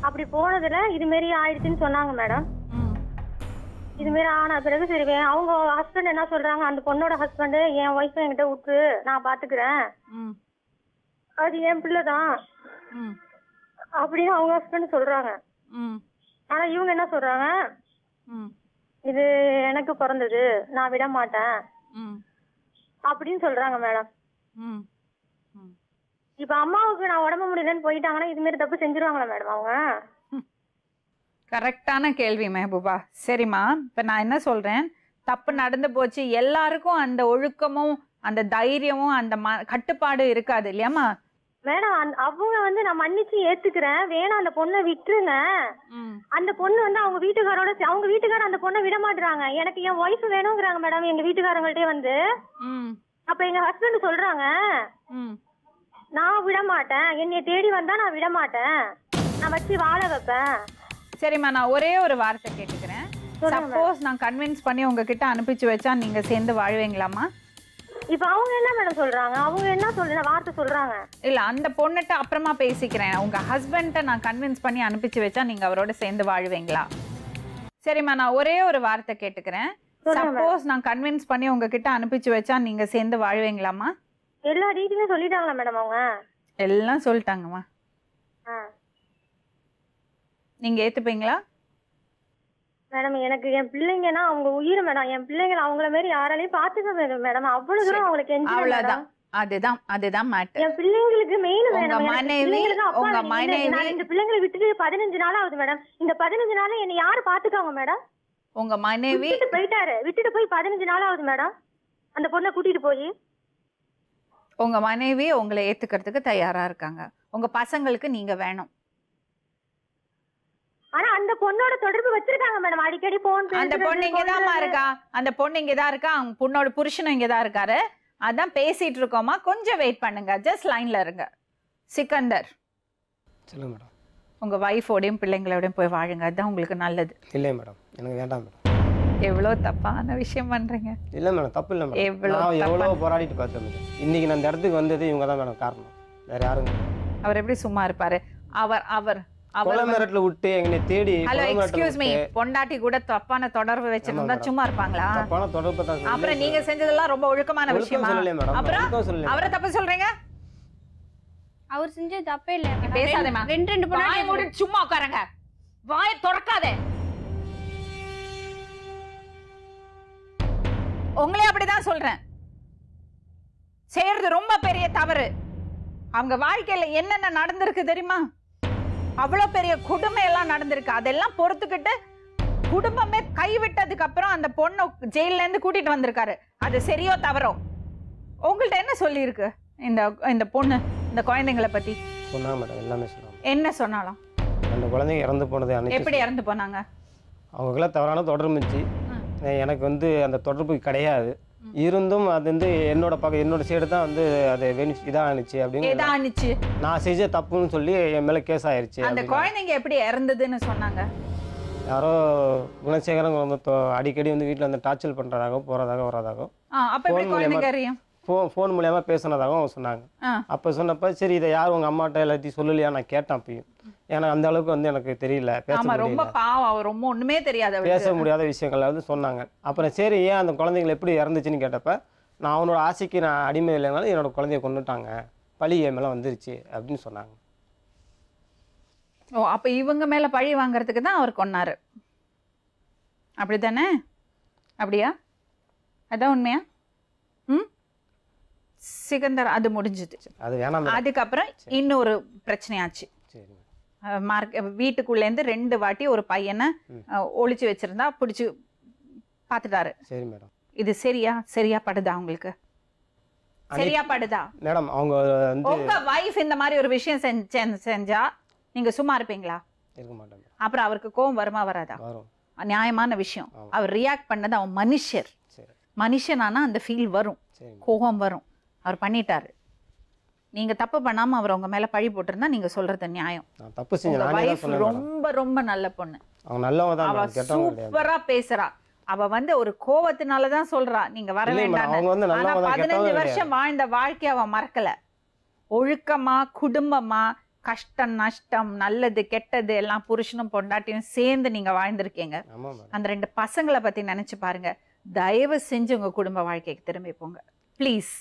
[SPEAKER 6] அப்படி போனதுல இது மாரி ஆயிடுச்சுன்னு சொன்னாங்க மேடம். இது மாரி ஆன பிறகு சரி, அவங்க ஹஸ்பண்ட் என்ன சொல்றாங்க, அந்த பொண்ணோட ஹஸ்பண்ட் என் ஒய்ஃப் என்கிட்ட விட்டு நான் பாத்துக்கிறேன், அது என் பிள்ளைதான் அப்படின்னு அவங்க ஹஸ்பண்ட் சொல்றாங்க. ஆனா இவங்க என்ன சொல்றாங்க, இது எனக்கு பிறந்தது, நான் விட மாட்டேன் அப்படின்னு சொல்றாங்க மேடம். இப்ப அம்மாவுக்கு நான் உடம்பு முடியலன்னு போயிட்டாங்கன்னா இது மாதிரி தப்பு செஞ்சிருவாங்களா மேடம் அவங்க?
[SPEAKER 2] கரெக்டான கேள்வி மெஹபூபா. சரிம்மா, இப்போ நான் என்ன சொல்கிறேன், தப்பு நடந்து போச்சு, எல்லாருக்கும் அந்த ஒழுக்கமும் அந்த தைரியமும் அந்த கட்டுப்பாடு இருக்காது இல்லையாம்மா
[SPEAKER 6] மேடம்? அவங்க வந்து நான் மன்னிச்சு ஏத்துக்கிறேன், வேணாம் அந்த பொண்ணை விட்டுருங்க. அந்த பொண்ணு வந்து அவங்க வீட்டுக்காரர் அந்த பொண்ணை விட மாட்டாங்க. எனக்கு என் ஒய்ஃப் வேணுங்கிறாங்க மேடம் எங்க வீட்டுக்காரங்கள்ட்டே வந்து. அப்ப எங்க ஹஸ்பண்ட் சொல்றாங்க, நான் விட மாட்டேன், என்னைய தேடி வந்தா நான் விட மாட்டேன், நான் வச்சு வாழ வைப்பேன்.
[SPEAKER 2] சரிம்மா, நான் ஒரே ஒரு வார்த்தை கேட்டுக்கிறேன். சப்போஸ் நான் கன்வின்ஸ் பண்ணி உங்ககிட்ட அனுப்பிச்சு வச்சா நீங்க சேர்ந்து வாழ்வீங்களாமா?
[SPEAKER 6] இப்ப அவங்க என்ன மேடம் சொல்றாங்க, அவங்க என்ன வார்த்தை சொல்றாங்க?
[SPEAKER 2] இல்ல, அந்த பொண்ணுட்ட அப்புறமா பேசிக்கிறேன். உங்க ஹஸ்பண்ட நான் கன்வின்ஸ் பண்ணி அனுப்பிச்சு வச்சா நீங்க அவரோட சேர்ந்து வாழ்வீங்களா? சரிம்மா, நான் ஒரே ஒரு வார்த்தை கேட்டுக்கிறேன். சப்போஸ் நான் கன்வின்ஸ் பண்ணி உங்ககிட்ட அனுப்பிச்சு வச்சா நீங்க சேர்ந்து வாழ்வீங்களாமா?
[SPEAKER 6] எல்லா டீட்டெயிலும் சொல்லிட்டாங்களா மேடம் அவங்க?
[SPEAKER 2] எல்லாம் சொல்லிட்டாங்கம்மா. நீங்க ஏத்துப்பீங்களா?
[SPEAKER 6] மேடம், எனக்கு என் பிள்ளைங்கன்னா அவங்க உயிர் மேடம். என் பிள்ளைங்களை அவங்கள மாதிரி யாராலையும் பாத்துக்க வேணும் மேடம். அவ்வளவு தூரம் அவங்களுக்கு
[SPEAKER 2] அவ்வளவுதான். அதுதான் மேட்டர்.
[SPEAKER 6] என் பிள்ளைங்களுக்கு மெயின்
[SPEAKER 2] உங்க மனைவி
[SPEAKER 6] 2 பிள்ளைங்களை விட்டுட்டு 15 நாள் ஆகுது மேடம். இந்த 15 நாள் என்ன யாரு பாத்துக்காங்க மேடம்?
[SPEAKER 2] உங்க மனைவி
[SPEAKER 6] விட்டுட்டு போய் 15 நாள் ஆகுது மேடம், அந்த பொண்ணை கூட்டிட்டு போய்.
[SPEAKER 2] உங்க மனைவி உங்களை ஏத்துக்கிறதுக்கு தயாரா இருக்காங்க. உங்க பசங்களுக்கு நீங்க வேணும்.
[SPEAKER 6] ஆனா அந்த பொண்ணோட தொடர்பு வச்சிருக்காங்க மேடம், அடிக்கடி போன்.
[SPEAKER 2] அந்த பொண்ணு இங்கதான் இருக்கா, அந்த பொண்ணு இங்கதான் இருக்கா, அவங்க பொண்ணோட புருஷனும் இங்கதான் இருக்காரு. அதான் பேசிட்டு இருக்கோமா, கொஞ்சம் வெயிட் பண்ணுங்க, ஜஸ்ட் லைன்ல இருங்க. சிக்கந்தர்,
[SPEAKER 5] சொல்லுங்க மேடம்.
[SPEAKER 2] உங்க வைஃபோடையும் பிள்ளைங்களோடையும் போய் வாழுங்க, அதுதான் உங்களுக்கு நல்லது.
[SPEAKER 5] இல்லை மேடம், எனக்கு வேண்டாம் மேடம்.
[SPEAKER 2] எவ்வளோ தப்பான விஷயம் பண்றீங்க.
[SPEAKER 5] இல்லை மேடம், தப்பு இல்லை மேடம். நான் எவ்வளோ போராடிட்டு பார்த்தேன் மேடம். இன்னைக்கு நான் இந்த இடத்துக்கு வந்தது இவங்க தான் மேடம் காரணம், வேற யாருங்க.
[SPEAKER 2] அவர் எப்படி சும்மா இருப்பாரு? அவர்
[SPEAKER 5] கொலமரட்ல விட்டு எங்களை தேடி.
[SPEAKER 2] ஹலோ, எக்ஸ்கியூஸ் மீ, பொண்டாட்டி கூட தப்பான தொடர்பு வச்சிருந்தா சும்மா இருப்பாங்களா?
[SPEAKER 5] தப்பான தொடர்பு தான்.
[SPEAKER 2] அப்புறம் நீங்க செஞ்சதெல்லாம் ரொம்ப ஒழுக்கமான விஷயமா? அப்புறம் அவரை தப்பு சொல்றீங்க?
[SPEAKER 4] அவர் செஞ்சது தப்பே இல்ல.
[SPEAKER 2] பேசாதேமா,
[SPEAKER 4] 2
[SPEAKER 2] வாய் மூடி சும்மா உட்காருங்க, வாயை திறக்காதே. உங்களே அப்படிதான் சொல்றேன், செய்யறது ரொம்ப பெரிய தவறு. அவங்க வாழ்க்கையில என்னென்ன நடந்திருக்கு தெரியுமா? அவ்வளவு பெரிய குடும்பம் எல்லாம் நடந்திருக்கு. அதெல்லாம் பொறுத்துக்கிட்டு குடும்பமே கைவிட்டதுக்கு அப்புறம் அந்த பொண்ணை ஜெயில இருந்து கூட்டிட்டு வந்திருக்காரு. அது சரியோ தவறோ? உங்கள்ட்ட என்ன சொல்லி இருக்கு இந்த பொண்ணு இந்த குழந்தைங்களை பத்தி?
[SPEAKER 5] சொன்னாங்க மேடம், எல்லாமே சொன்னாங்க.
[SPEAKER 2] என்ன சொன்னாலும்?
[SPEAKER 5] 2 குழந்தைங்க இறந்து போனது அன்னைக்கு.
[SPEAKER 2] எப்படி இறந்து போனாங்க?
[SPEAKER 5] அவங்களுக்கெல்லாம் தவறான தொடர்பு இருந்துச்சு. எனக்கு வந்து அந்த தொடர்பு கிடையாது. இருந்தும் அது வந்து என்னோட சைடு தான் வந்து அது இதாக ஆனிச்சு அப்படின்னு.
[SPEAKER 2] ஏதானுச்சு?
[SPEAKER 5] நான் செஞ்ச தப்புன்னு சொல்லி என் மேலே கேஸ் ஆயிடுச்சு.
[SPEAKER 2] அந்த குழந்தைங்க எப்படி இறந்ததுன்னு சொன்னாங்க?
[SPEAKER 5] யாரோ குணசேகரன் வந்து அடிக்கடி வந்து வீட்டில் வந்து டார்ச்சர் பண்ணுறதாகவும் போகிறதாகவும் வரதாகவும் ஃபோன் மூலியமாக பேசுனதாகவும் அவங்க சொன்னாங்க. அப்போ சொன்னப்போ சரி இதை யார் உங்கள் அம்மாட்ட எல்லாத்தையும் சொல்லலையா நான் கேட்டேன். அப்பயும் ஏன்னா அந்த அளவுக்கு வந்து எனக்கு தெரியல,
[SPEAKER 2] ஒண்ணுமே தெரியாது,
[SPEAKER 5] பேச முடியாத விஷயங்கள் வந்து சொன்னாங்க. அப்புறம் சரி ஏன் அந்த குழந்தைங்களை எப்படி இறந்துச்சுன்னு கேட்டப்ப நான் அவனோட ஆசைக்கு நான் அடிமை இல்லைனாலும் என்னோட குழந்தைய கொண்டுட்டாங்க, பழி என் மேலே வந்துருச்சு அப்படின்னு சொன்னாங்க.
[SPEAKER 2] ஓ, அப்ப இவங்க மேல பழி வாங்குறதுக்கு தான் அவர் கொன்னாரு, அப்படித்தானே? அப்படியா? அதான் உண்மையா? சிகந்தர் அது முடிஞ்சது.
[SPEAKER 5] அது வேணாம்.
[SPEAKER 2] அதுக்கப்புறம் இன்னொரு பிரச்சனையாச்சு. வீட்டுக்குள்ளேருந்து 2 வாட்டி ஒரு பையனை ஒளிச்சு வச்சிருந்தா பிடிச்சி பார்த்துட்டாரு.
[SPEAKER 5] சரி மேடம்.
[SPEAKER 2] இது சரியா படுதா உங்களுக்கு? சரியா படுதா
[SPEAKER 5] மேடம்? அவங்க
[SPEAKER 2] உங்க வைஃப் இந்த மாதிரி ஒரு விஷயம் செஞ்சா நீங்க சும்மா இருப்பீங்களா?
[SPEAKER 5] இருக்க மாட்டாங்க.
[SPEAKER 2] அப்புறம் அவருக்கு கோபம் வருமா வராதா?
[SPEAKER 5] வரும்.
[SPEAKER 2] நியாயமான விஷயம். அவர் ரியாக்ட் பண்ணது அவன் மனுஷனானா அந்த ஃபீல் வரும், கோபம் வரும். அவர் பண்ணிட்டாரு. நீங்க தப்பு பண்ணாம அவர் உங்க மேல பழி போட்டிருந்தா நீங்க சொல்றது நியாயம்.
[SPEAKER 5] தப்பு செஞ்ச
[SPEAKER 2] ரொம்ப ரொம்ப நல்ல பொண்ணு,
[SPEAKER 5] அவங்க நல்லவங்க தான்,
[SPEAKER 2] அவ சூப்பரா பேசுறா. அவ வந்து ஒரு கோவத்தினால தான் சொல்றா நீங்க வர வேண்டாம். 15 வருஷம் வாழ்ந்த வாழ்க்கை அவ மறக்கல. ஒழுக்கமா, குடும்பமா, கஷ்டம் நஷ்டம், நல்லது கெட்டது எல்லாம் புருஷனும் பொண்டாட்டியும் சேர்ந்து நீங்க வாழ்ந்திருக்கீங்க. அந்த 2 பசங்களை பத்தி நினைச்சு பாருங்க. தயவு செஞ்சு உங்க குடும்ப வாழ்க்கைக்கு திரும்பி போங்க ப்ளீஸ்.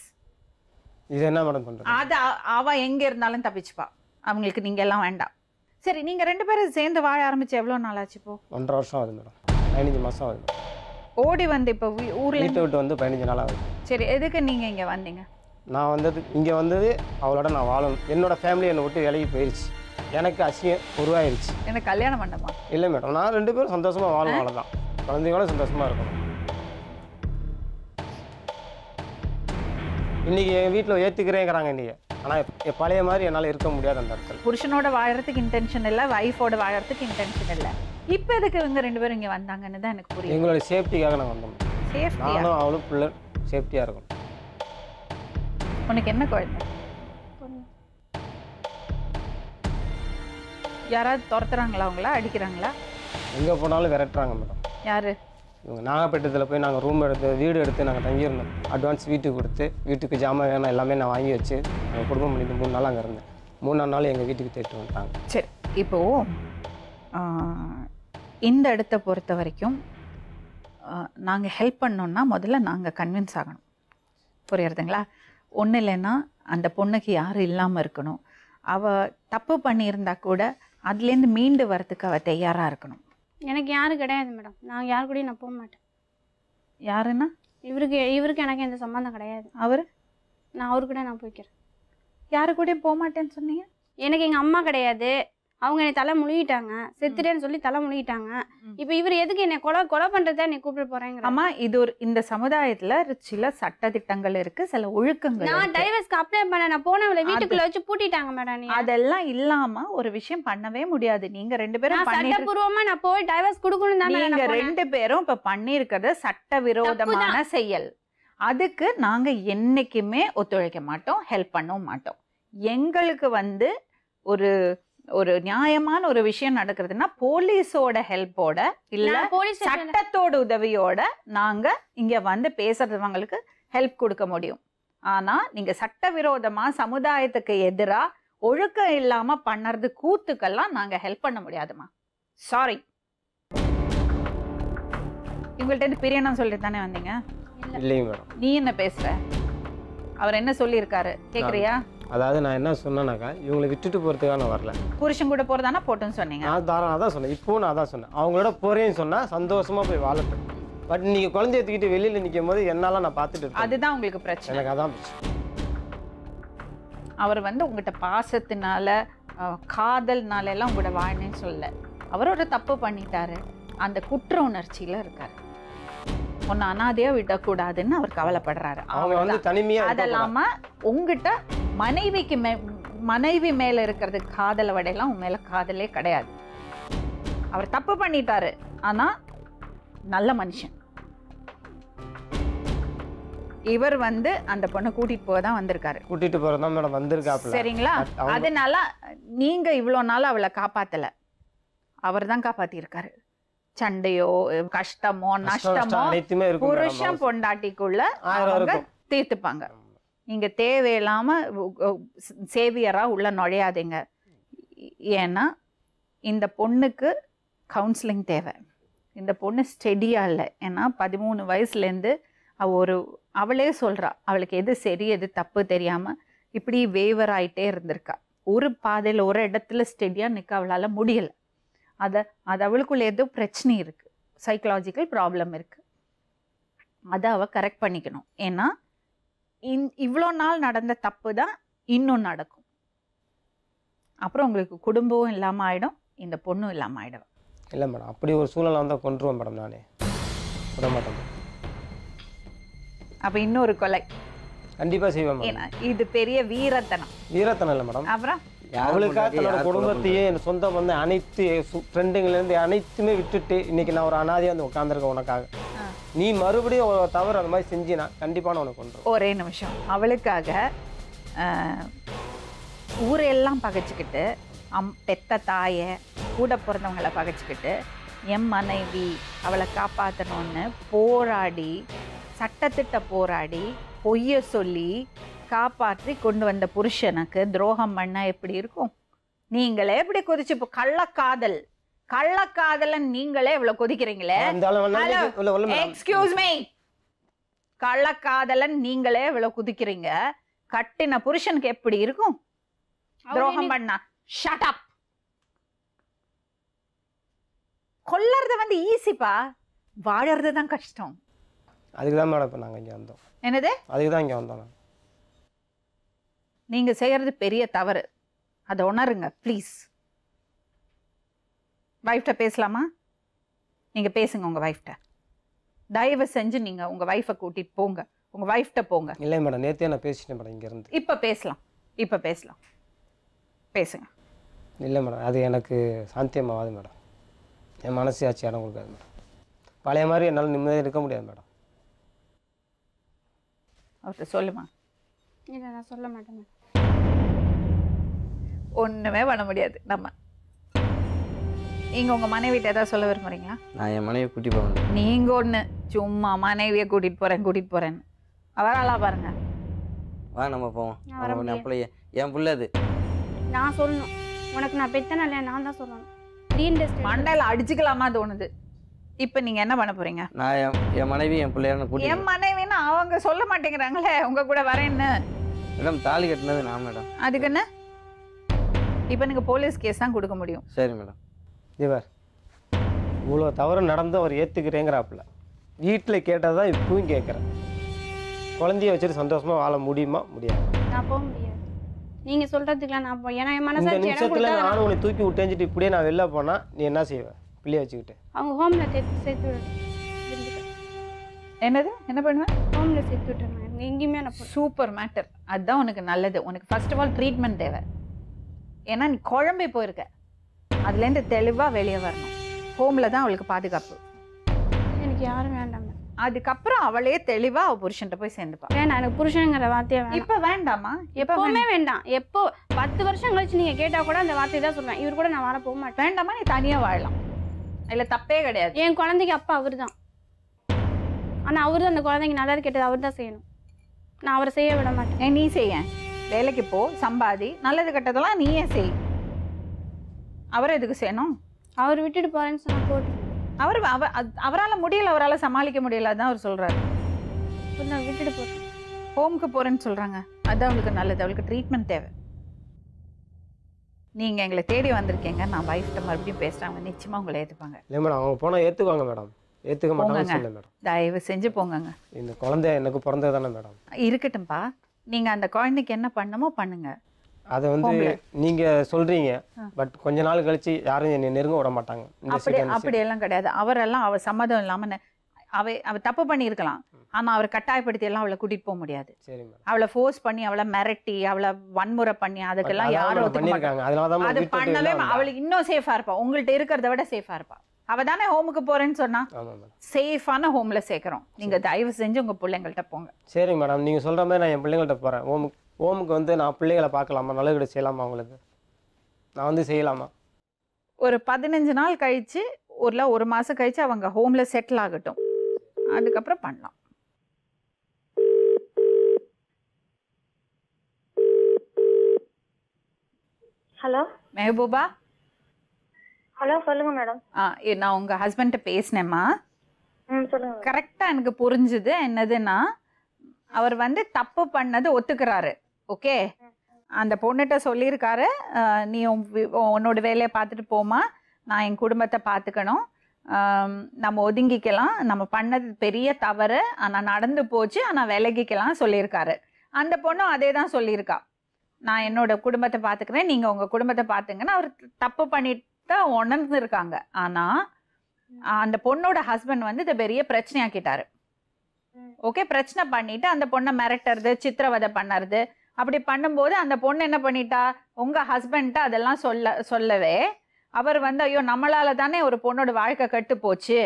[SPEAKER 5] இது என்ன மேடம் பண்றது?
[SPEAKER 2] அது அவ எங்க இருந்தாலும் தப்பிச்சுப்பா, அவங்களுக்கு நீங்க எல்லாம் வேண்டாம். சரி, நீங்க 2 பேரும் சேர்ந்து வாழ ஆரம்பிச்சு எவ்வளவு நாள் ஆச்சு? இப்போ
[SPEAKER 5] 1.5 வருஷம் ஆகுது மேடம். 15 மாசம் ஆகுது.
[SPEAKER 2] ஓடி வந்து இப்போ ஊர்ல
[SPEAKER 5] விட்டு வந்து 15 நாள் ஆகுது.
[SPEAKER 2] சரி, எதுக்கு நீங்க இங்க வந்தீங்க?
[SPEAKER 5] நான் வந்தது இங்கே வந்தது அவளோட நான் வாழணும். என்னோட ஃபேமிலி என்னை விட்டு விலகி போயிடுச்சு. எனக்கு அசியம் உருவாயிருச்சு.
[SPEAKER 2] எனக்கு கல்யாணம் பண்ணமா?
[SPEAKER 5] இல்லை மேடம், நான் 2 பேரும் சந்தோஷமா வாழணும், அவ்வளோதான். குழந்தையோட சந்தோஷமா இருக்கணும். இன்னைக்கு என் வீட்டில் ஏற்றுக்கிறேங்கிறாங்க இன்னைக்கு. ஆனால் பழைய மாதிரி என்னால் இருக்க முடியாது அந்த இடத்துல.
[SPEAKER 2] புருஷனோட வாழறதுக்கு இன்டென்ஷன் இல்லை, வைஃபோட வாழறதுக்கு இன்டென்ஷன் இல்லை. இப்போ எதுக்கு இவங்க 2 பேரும் இங்கே வந்தாங்கன்னு தான் எனக்கு புரியும்.
[SPEAKER 5] எங்களோட சேஃப்டிக்காக நாங்கள் வந்தோம்.
[SPEAKER 2] சேஃப்டி?
[SPEAKER 5] நானும் அவளும் பிள்ளை சேஃப்டியாக இருக்கணும்.
[SPEAKER 2] உனக்கு என்ன குழந்தை? யாராவது துரத்துறாங்களா? அவங்களா அடிக்கிறாங்களா?
[SPEAKER 5] எங்கே போனாலும் விரட்டுறாங்க மேடம்.
[SPEAKER 2] யாரு?
[SPEAKER 5] இவங்க நாகப்பட்டினத்தில் போய் நாங்கள் ரூம் எடுத்து வீடு எடுத்து நாங்கள் தங்கியிருந்தோம். அட்வான்ஸ் வீட்டுக்கு கொடுத்து வீட்டுக்கு ஜாமான் வேணும் எல்லாமே நான் வாங்கி வச்சு நாங்கள் குடும்பம் பண்ணிட்டு 3 நாள் அங்கே இருந்தேன். 3ஆம் நாள் எங்கள் வீட்டுக்கு தேட்டு வந்துட்டாங்க.
[SPEAKER 2] சரி, இப்போது இந்த இடத்த பொறுத்த வரைக்கும் நாங்கள் ஹெல்ப் பண்ணோன்னா முதல்ல நாங்கள் கன்வின்ஸ் ஆகணும். புரியுறதுங்களா? ஒன்றும் இல்லைன்னா அந்த பொண்ணுக்கு யாரும் இல்லாமல் இருக்கணும். அவள் தப்பு பண்ணியிருந்தா கூட அதுலேருந்து மீண்டு வரத்துக்கு அவள் தயாராக இருக்கணும்.
[SPEAKER 4] எனக்கு யாரும் கிடையாது மேடம். நான் யாரு கூடயும் நான் போக மாட்டேன்.
[SPEAKER 2] யாருன்னா?
[SPEAKER 4] இவருக்கு எனக்கு எந்த சம்மந்தம் கிடையாது. நான் அவரு கூட நான் போய்க்கிறேன்.
[SPEAKER 2] யாரு கூடயும் போக மாட்டேன்னு சொன்னீங்க?
[SPEAKER 4] எனக்கு எங்கள் அம்மா கிடையாது. அவங்க என்னை தலை முழுகிட்டாங்க, செத்துட்டேன்னு சொல்லி தலை முழுகிட்டாங்க. இப்போ இவர் எதுக்கு என்னை கொலை பண்ணுறதா என்னை கூப்பிட்டு போகிறேங்க?
[SPEAKER 2] அம்மா, இது இந்த சமுதாயத்தில் சில சட்ட திட்டங்கள் இருக்குது, சில ஒழுக்கங்கள்.
[SPEAKER 4] நான் டைவர்ஸ்க்கு அப்ளை பண்ண நான் போனவளை வீட்டுக்குள்ளே வச்சு பூட்டிட்டாங்க மேடம்.
[SPEAKER 2] அதெல்லாம் இல்லாமல் ஒரு விஷயம் பண்ணவே முடியாது. நீங்கள் 2 பேரும்
[SPEAKER 4] சட்டப்பூர்வமாக நான் போய் டைவர்ஸ் கொடுக்கணும் தான்.
[SPEAKER 2] நீங்கள் 2 பேரும் இப்போ பண்ணியிருக்கிறது சட்டவிரோதமான செயல். அதுக்கு நாங்கள் என்றைக்குமே ஒத்துழைக்க மாட்டோம், ஹெல்ப் பண்ணவும் மாட்டோம். எங்களுக்கு ஒரு நியாயமான ஒரு விஷயம் நடக்கிறதுனா போலீஸோட ஹெல்ப்போட இல்ல சட்டத்தோட உதவியோட நாங்க இங்க வந்து பேசுறவங்களுக்கு ஹெல்ப் கொடுக்க முடியும். ஆனா நீங்க சட்டவிரோதமா சமுதாயத்துக்கு எதிரா ஒழுக்கம் இல்லாம பண்ணறது கூத்துக்கெல்லாம் நாங்க ஹெல்ப் பண்ண முடியாதுமா. சாரி. இவங்கள்ட்ட பிரியணும் சொல்லிட்டு தானே வந்தீங்க?
[SPEAKER 5] இல்லைங்க மேடம்.
[SPEAKER 2] நீ என்ன பேசுற? அவர் என்ன சொல்லியிருக்காரு கேக்குறியா?
[SPEAKER 5] அதாவது நான் என்ன சொன்னேன்னாக்கா, இவங்களை விட்டுட்டு போகிறதுக்காக நான் வரல.
[SPEAKER 2] புருஷன் கூட போகிறதானா போட்டுன்னு சொன்னீங்க?
[SPEAKER 5] நான் தான் சொன்னேன். இப்போவும் நான் தான் சொன்னேன், அவங்களோட போகிறேன்னு சொன்னால் சந்தோஷமாக போய் வாழட்டும். பட் நீங்கள் குழந்தைய தூக்கிட்டு வெளியில் நிற்கும் போது என்னால் நான் பார்த்துட்டு இருக்கேன்.
[SPEAKER 2] அதுதான் உங்களுக்கு பிரச்சனை.
[SPEAKER 5] எனக்கு அதான் பிரச்சனை.
[SPEAKER 2] அவர் உங்கள்கிட்ட பாசத்தினால காதல்னால எல்லாம் உங்களோட வாழ்னேன்னு சொல்ல, அவரோட தப்பு பண்ணிட்டாரு, அந்த குற்ற உணர்ச்சியில் இருக்காரு. ஒன்று அனாதையாக விடக்கூடாதுன்னு அவர் கவலைப்படுறாரு.
[SPEAKER 5] அவங்க தனிமையாக
[SPEAKER 2] அதெல்லாம உங்ககிட்ட மனைவி மேல இருக்கிறது காதலை விடையெல்லாம் உன் மேல காதலே கிடையாது. அவர் தப்பு பண்ணிட்டாரு, ஆனா நல்ல மனுஷன். இவர் வந்து அந்த பொண்ணை கூட்டிட்டு போக தான் வந்திருக்காரு.
[SPEAKER 5] கூட்டிட்டு போறதா மேடம் வந்திருக்காப்ல.
[SPEAKER 2] சரிங்களா? அதனால நீங்க இவ்வளவு நாள் அவளை காப்பாத்தல, அவர் தான் காப்பாத்தி இருக்காரு. சண்டையோ கஷ்டமோ நஷ்டமோ
[SPEAKER 5] அனைத்துமே இருக்கும்.
[SPEAKER 2] புருஷன் பொண்டாட்டிக்குள்ள அவங்க தீர்த்துப்பாங்க. நீங்க தேவையில்லாம சேவியரா உள்ள நுழையாதீங்க. ஏன்னா இந்த பொண்ணுக்கு கவுன்சிலிங் தேவை. இந்த பொண்ணு ஸ்டெடியா இல்லை. ஏன்னா 13 வயசுலேருந்து அவளே சொல்றா, அவளுக்கு எது சரி எது தப்பு தெரியாம இப்படி வேவர் ஆயிட்டே இருந்திருக்கா. ஒரு பாதையில் ஒரு இடத்துல ஸ்டெடியா நிற்க அவளால முடியல. அது அவளுக்குள்ள ஏதோ பிரச்சனை இருக்கு, சைக்கலாஜிக்கல் ப்ராப்ளம் இருக்கு. அதை அவ கரெக்ட் பண்ணிக்கணும். ஏன்னா இவ்வளோ நாள் நடந்த தப்பு தான் இன்னும் நடக்கும். அப்புறம் உங்களுக்கு குடும்பமும் இல்லாமல் ஆயிடும், இந்த பொண்ணும் இல்லாமல் ஆயிடும்.
[SPEAKER 5] இல்லை மேடம், அப்படி ஒரு சூழ்நிலை வந்தால் கொண்டுருவேன் மேடம். நானே விட மாட்டேன்.
[SPEAKER 2] அப்போ இன்னொரு கொலை
[SPEAKER 5] கண்டிப்பாக செய்வேன் மேடம்.
[SPEAKER 2] ஏன்னா இது பெரிய வீரத்தனம்.
[SPEAKER 5] வீரத்தனம் இல்லை மேடம்.
[SPEAKER 2] அப்புறம்
[SPEAKER 5] அவளுக்காக தன்னோட குடும்பத்தையே என் சொந்தம் வந்து அனைத்து ஃப்ரெண்டுங்கலேருந்து அனைத்துமே விட்டுட்டு இன்னைக்கு நான் ஒரு அனாதையாக வந்து உட்காந்துருக்கேன் உனக்காக. நீ மறுபடியும் ஒரு தவறு அந்த மாதிரி செஞ்சினா கண்டிப்பாக நான் உனக்கு கொண்டு.
[SPEAKER 2] ஒரே நிமிஷம். அவளுக்காக ஊரெல்லாம் பகைச்சிக்கிட்டு, பெத்த தாயை கூட பிறந்தவங்களை பகைச்சிக்கிட்டு, என் மனைவி அவளை காப்பாற்றணும்னு போராடி, சட்டத்திட்ட போராடி, பொய்ய சொல்லி காப்பாற்றி கொண்டு வந்த புருஷனுக்கு துரோகம் பண்ணா எப்படி இருக்கும்? நீங்களே எப்படி கொதிச்சு கள்ளக்காதலன் நீங்களே இவ்வளவு கொதிக்கிறீங்களே. எக்ஸ்கியூஸ் மீ, கள்ளக்காதலன் நீங்களே இவ்வளவு குதிக்கிறீங்க. கட்டின புருஷனுக்கு எப்படி இருக்கும் துரோகம் பண்ணா? Shut up. கொல்லறது வந்து ஈஸிப்பா, வாழறது தான் கஷ்டம்.
[SPEAKER 5] அதுக்கு தான் மேடம் இப்போ நாங்கள் இங்கே வந்தோம்.
[SPEAKER 2] என்னது?
[SPEAKER 5] அதுக்கு தான் இங்கே வந்தோம்.
[SPEAKER 2] நீங்க செய்யறது பெரிய தவறு, அதை உணருங்க ப்ளீஸ். வைஃப்ட பேசலாமா? நீங்க பேசுங்க உங்க வைஃப்ட. தயவு செஞ்சு நீங்க உங்க வைஃபை கூட்டிட்டு போங்க, உங்க வைஃப்ட போங்க.
[SPEAKER 5] இல்லை மேடம், நேற்றே நான் பேசிட்டேன் மேடம் இங்கேருந்து.
[SPEAKER 2] இப்போ பேசலாம், பேசுங்க.
[SPEAKER 5] இல்லை மேடம், அது எனக்கு சாந்தியமாகாது மேடம். என் மனசு ஆச்சு இடம் கொடுக்காது மேடம். பழைய மாதிரி என்னால் நிம்மதியாக இருக்க முடியாது மேடம்.
[SPEAKER 2] அவர்கிட்ட சொல்லுமா?
[SPEAKER 4] இல்லை, நான் சொல்ல மாட்டேன் மேடம்.
[SPEAKER 2] ஒன்றுமே பண்ண முடியாது நம்ம. நீங்கள் உங்கள் மனைவிட்ட ஏதாவது சொல்ல விரும்புறீங்களா?
[SPEAKER 3] நான் என் மனைவி கூட்டி போவேன்.
[SPEAKER 2] நீங்கள் ஒன்று சும்மா மனைவியை கூட்டிகிட்டு போகிறேன்னு அவராலா பாருங்க.
[SPEAKER 3] வா நம்ம போவோம். என் பிள்ளை அது.
[SPEAKER 4] நான் சொல்லணும், உனக்கு நான் பெத்தன இல்லையா நான் தான் சொல்லணும்.
[SPEAKER 2] மண்டையில் அடிச்சுக்கலாமா தோணுது. இப்போ நீங்கள் என்ன பண்ண போகிறீங்க?
[SPEAKER 3] நான் என் மனைவி என் பிள்ளையான கூட்டி.
[SPEAKER 2] என் மனைவின்னு அவங்க சொல்ல மாட்டேங்கிறாங்களே உங்கள் கூட வரேன்னு.
[SPEAKER 3] மேடம் தாலி கட்டினது நான் மேடம்.
[SPEAKER 2] அதுக்கு என்ன? இப்போ நீங்கள் போலீஸ் கேஸ் தான் கொடுக்க முடியும்.
[SPEAKER 3] சரி மேடம்.
[SPEAKER 5] இவர் இவ்வளோ தவறு நடந்து அவர் ஏற்றுக்கிறேங்கிறாப்புல. வீட்டில் கேட்டது தான் இப்பவும் கேட்குறேன். குழந்தைய வச்சுட்டு சந்தோஷமாக வாழ முடியுமா? முடியாது.
[SPEAKER 4] நான் போக முடியாது. நீங்கள் சொல்கிறதுக்குலாம் நான் போய், ஏன்னா என்
[SPEAKER 5] இந்த
[SPEAKER 4] மனசாட்சி
[SPEAKER 5] நிமிஷத்தில் நானும் உன்னை தூக்கி விட்டேஞ்சிட்டு இப்படியே நான் வெளில போனால் நீ என்ன செய்வேன்? பிள்ளைய வச்சுக்கிட்டு
[SPEAKER 4] அவங்க ஹோமில் சேர்த்து விடுறேன்.
[SPEAKER 2] என்னது என்ன பண்ணுவேன்?
[SPEAKER 4] ஹோமில் சேர்த்து விட்டுருவேன். எங்கேயுமே நான்
[SPEAKER 2] சூப்பர் மேட்டர். அதுதான் உனக்கு நல்லது. உனக்கு ஃபர்ஸ்ட் ஆஃப் ஆல் ட்ரீட்மெண்ட் தேவை. ஏன்னா நீ குழம்பே போயிருக்க, அதுலேருந்து தெளிவாக வெளியே வரணும். ஹோமில் தான் அவளுக்கு பாதுகாப்பு.
[SPEAKER 4] எனக்கு யாரும் வேண்டாம்.
[SPEAKER 2] அதுக்கப்புறம் அவளே தெளிவாக அவள் புருஷன்ட்ட போய் சேர்ந்துப்பா.
[SPEAKER 4] வேண்டாம், எனக்கு புருஷனுங்கிற வார்த்தையே வேண்டாம்.
[SPEAKER 2] இப்போ வேண்டாமா?
[SPEAKER 4] எப்பவுமே வேண்டாம். எப்போ 10 வருஷம் கழிச்சு நீங்கள் கேட்டால் கூட அந்த வார்த்தை தான் சொல்லுவேன். இவர் கூட நான் வாழ போக மாட்டேன்.
[SPEAKER 2] வேண்டாமா? நீ தனியாக வாழலாம், இல்லை தப்பே கிடையாது.
[SPEAKER 4] என் குழந்தைக்கு அப்பா அவர் தான். ஆனால் அவர் தான் அந்த குழந்தைங்க நல்லது கேட்டது அவர் தான் செய்யணும். நான் அவரை செய்ய விட மாட்டேன்.
[SPEAKER 2] நீ செய்ய, வேலைக்கு போ, சம்பாதி, நல்லது கெட்டதெல்லாம் நீயே செய். அவரை எதுக்கு செய்யணும்?
[SPEAKER 4] அவர் விட்டுட்டு போறேன்னு சொன்னா போட்டு.
[SPEAKER 2] அவரால் முடியல, அவரால் சமாளிக்க முடியல, அதான் அவர் சொல்றாரு.
[SPEAKER 4] விட்டுட்டு போறேன்,
[SPEAKER 2] ஹோமுக்கு போறேன்னு சொல்றாங்க. அதுதான் அவளுக்கு நல்லது. அவளுக்கு ட்ரீட்மெண்ட் தேவை. நீங்க எங்களை தேடி வந்திருக்கீங்க. நான் வைஃப்ட்ட மறுபடியும் பேசுறாங்க, நிச்சயமா உங்களை ஏத்துப்பாங்க.
[SPEAKER 5] இல்லை மேடம், அவங்க போனால் ஏற்றுக்குவாங்க மேடம். ஏற்றுக்க மாட்டாங்க மேடம்.
[SPEAKER 2] தயவு செஞ்சு போங்கங்க.
[SPEAKER 5] இந்த குழந்தை எனக்கு பிறந்தது தானே மேடம்.
[SPEAKER 2] இருக்கட்டும்பா, நீங்க அந்த குழந்தைக்கு என்ன பண்ணணுமோ பண்ணுங்க.
[SPEAKER 5] அதை வந்து நீங்க சொல்றீங்க, பட் கொஞ்ச நாள் கழிச்சு யாரும் என்னை நெருங்க விட மாட்டாங்க.
[SPEAKER 2] அப்படியெல்லாம் கிடையாது. அவரெல்லாம் அவ சம்மதம் இல்லாம அவ தப்பு பண்ணியிருக்கலாம். ஆனா அவர் கட்டாயப்படுத்தி எல்லாம் அவளை கூட்டிட்டு போக முடியாது.
[SPEAKER 5] சரி மேடம்.
[SPEAKER 2] அவளை ஃபோர்ஸ் பண்ணி அவளை மிரட்டி அவளை வன்முறை பண்ணி அதுக்கெல்லாம் யாரும் ஒத்துக்க மாட்டாங்க. அது பண்ணவே அவளுக்கு இன்னும் சேஃபா இருப்பா, உங்கள்ட்ட இருக்கிறத விட சேஃபா இருப்பா. அவ தானே ஹோமுக்கு போறேன்னு சொன்னா, சேஃபான ஹோம்ல சேர்க்கிறோம். நீங்க தயவு செஞ்சு உங்க பிள்ளைங்கள்ட்ட போங்க.
[SPEAKER 5] சரிங்க மேடம், நீங்க சொல்ற மாதிரி நான் என் பிள்ளைங்கள்ட்ட போறேன். ஹோமுக்கு வந்து நான் பிள்ளைகளை பார்க்கலாமா, நல்லது செய்யலாமா, அவங்களுக்கு நான் வந்து செய்யலாமா?
[SPEAKER 2] ஒரு 15 நாள் கழிச்சு ஒரு மாசம் கழிச்சு அவங்க ஹோம்ல செட்டில் ஆகட்டும், அதுக்கப்புறம் பண்ணலாம்.
[SPEAKER 6] ஹலோ
[SPEAKER 2] மெஹபூபா.
[SPEAKER 6] ஹலோ சொல்லுங்க மேடம்.
[SPEAKER 2] நான் உங்க ஹஸ்பண்ட்ட பேசினேம்மா.
[SPEAKER 6] சொல்லுங்க.
[SPEAKER 2] கரெக்டா எனக்கு புரிஞ்சுது. என்னதுன்னா அவர் வந்து தப்பு பண்ணது ஒத்துக்கிறாரு. ஓகே, அந்த பொண்ணுகிட்ட சொல்லியிருக்காரு, நீ உன்னோட வேலையை பார்த்துட்டு போமா, நான் என் குடும்பத்தை பார்த்துக்கணும், நம்ம ஒதுங்கிக்கலாம், நம்ம பண்ணது பெரிய தவறு, ஆனால் நடந்து போச்சு, ஆனால் விலகிக்கலாம் சொல்லியிருக்காரு. அந்த பொண்ணும் அதே தான் சொல்லியிருக்கா, நான் என்னோட குடும்பத்தை பார்த்துக்கிறேன், நீங்கள் உங்கள் குடும்பத்தை பார்த்துங்கன்னு. அவர் தப்பு பண்ணிட்டு உணர்ந்துருக்காங்க. ஆனால் அந்த பொண்ணோட ஹஸ்பண்ட் வந்து இதை பெரிய பிரச்சனையாக்கிட்டாரு. ஓகே, பிரச்சனை பண்ணிட்டு அந்த பொண்ணை மிரட்டுறது, சித்திரவதை பண்ணுறது, அப்படி பண்ணும்போது அந்த பொண்ணு என்ன பண்ணிட்டா, உங்கள் ஹஸ்பண்ட்ட அதெல்லாம் சொல்லவே அவர் வந்து ஐயோ நம்மளால தானே ஒரு பொண்ணோட வாழ்க்கை கெட்டு போச்சு,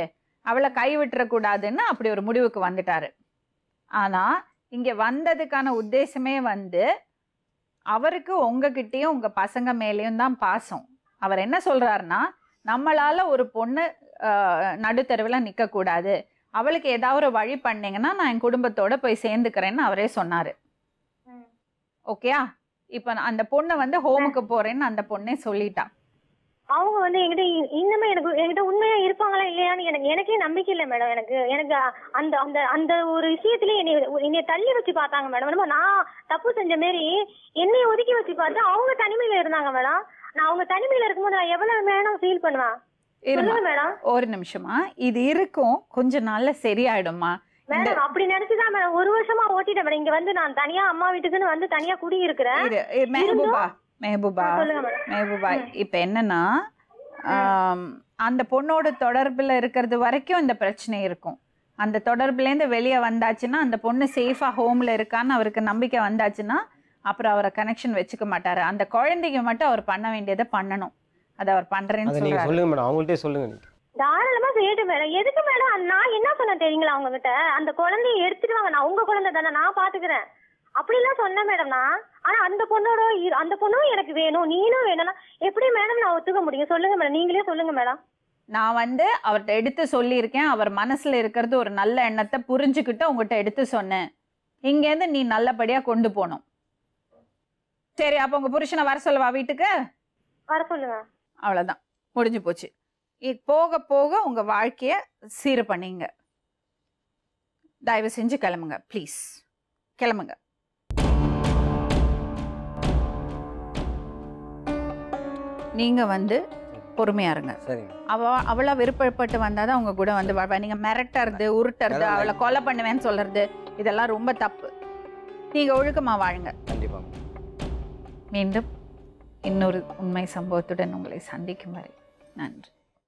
[SPEAKER 2] அவளை கைவிட்டுறக்கூடாதுன்னு அப்படி ஒரு முடிவுக்கு வந்துட்டாரு. ஆனால் இங்கே வந்ததுக்கான உத்தேசமே வந்து அவருக்கு உங்ககிட்டயும் உங்கள் பசங்க மேலேயும் தான் பாசம். அவர் என்ன சொல்கிறாருன்னா, நம்மளால் ஒரு பொண்ணு நடுத்தருவில் நிற்கக்கூடாது, அவளுக்கு ஏதாவது ஒரு வழி பண்ணீங்கன்னா நான் என் குடும்பத்தோடு போய் சேர்ந்துக்கிறேன்னு அவரே சொன்னார். ஓகேயா? இப்போ அந்த பொண்ணை வந்து ஹோமுக்கு போகிறேன்னு அந்த பொண்ணே சொல்லிட்டா.
[SPEAKER 6] அவங்க வந்து என்கிட்ட இன்னுமே என்கிட்ட உண்மையா இருப்பாங்களா இல்லையான்னு எனக்கே நம்பிக்கை இல்லை மேடம். எனக்கு அந்த அந்த அந்த ஒரு விஷயத்துலயே என்னைய தள்ளி வச்சு பார்த்தாங்க மேடம். நான் தப்பு செஞ்ச மாரி என்னைய ஒதுக்கி வச்சு பார்த்து அவங்க தனிமையில இருந்தாங்க மேடம். நான் அவங்க தனிமையில இருக்கும்போது நான் எவ்வளவு வேணும் ஃபீல் பண்ணுவேன். மேடம்
[SPEAKER 2] ஒரு நிமிஷமா, இது இருக்கும், கொஞ்ச நாள்ல சரியாயிடுமா
[SPEAKER 6] மேடம்? அப்படி நினைச்சுதான் மேடம் ஒரு வருஷமா ஓட்டிட்டேன் மேடம். இங்க வந்து நான் தனியா அம்மா வீட்டுக்குன்னு வந்து தனியா குடி இருக்கிறேன்.
[SPEAKER 2] மெஹபூபா, இப்ப என்னன்னா அந்த பொண்ணோட தொடர்புல இருக்கிறது வரைக்கும் இந்த பிரச்சனை இருக்கும். அந்த தொடர்புலேருந்து வெளியே வந்தாச்சுன்னா, அந்த பொண்ணு சேஃபா ஹோம்ல இருக்கான்னு அவருக்கு நம்பிக்கை வந்தாச்சுன்னா அப்புறம் அவரை கனெக்ஷன் வச்சுக்க மாட்டாரு. அந்த குழந்தைக்கு மட்டும் அவர் பண்ண வேண்டியதை பண்ணணும். அதை அவர் பண்றேன்னு சொல்றாரு.
[SPEAKER 5] சொல்லுங்க மேடம், அவங்கள்ட்டே சொல்லுங்க.
[SPEAKER 6] தாராளமா செய்யட்டும் மேடம். எதுக்கு மேடம் நான் என்ன சொன்னேன் தெரியுங்களா அவங்க கிட்ட, அந்த குழந்தைய எடுத்துட்டு வாங்க, நான் உங்க குழந்தை தானே, நான் பாத்துக்கிறேன் அப்படிலாம் சொன்னேன் மேடம் நான். ஆனா அந்த பொண்ணும் எனக்கு வேணும், நீனும் வேணும்னா எப்படி மேடம் நான் ஒத்துக்க முடியும்? சொல்லுங்க மேடம், நீங்களே சொல்லுங்க மேடம்.
[SPEAKER 2] நான் வந்து அவர்கிட்ட எடுத்து சொல்லியிருக்கேன், அவர் மனசுல இருக்கிறது ஒரு நல்ல எண்ணத்தை புரிஞ்சுக்கிட்டு உங்ககிட்ட எடுத்து சொன்னேன். இங்கேருந்து நீ நல்லபடியா கொண்டு போகணும். சரி, அப்போ உங்க புருஷனை வர சொல்லவா வீட்டுக்கு?
[SPEAKER 6] வர சொல்லுங்க.
[SPEAKER 2] அவ்வளோதான், முடிஞ்சு போச்சு. போக போக உங்க வாழ்க்கைய சீர் பண்ணீங்க. தயவு செஞ்சு கிளம்புங்க, ப்ளீஸ் கிளம்புங்க. நீங்க வந்து பொறுமையா இருங்க. அவளா விருப்பப்பட்டு வந்தாதான் உங்க கூட வந்து நீங்க மிரட்டுறது, உருட்டுறது, அவளை கொலை பண்ணுவேன்னு சொல்றது, இதெல்லாம் ரொம்ப தப்பு. நீங்க ஒழுக்கமா வாழுங்க. மீண்டும் இன்னொரு உண்மை சம்பவத்துடன் உங்களை சந்திக்கும் வரை நன்றி.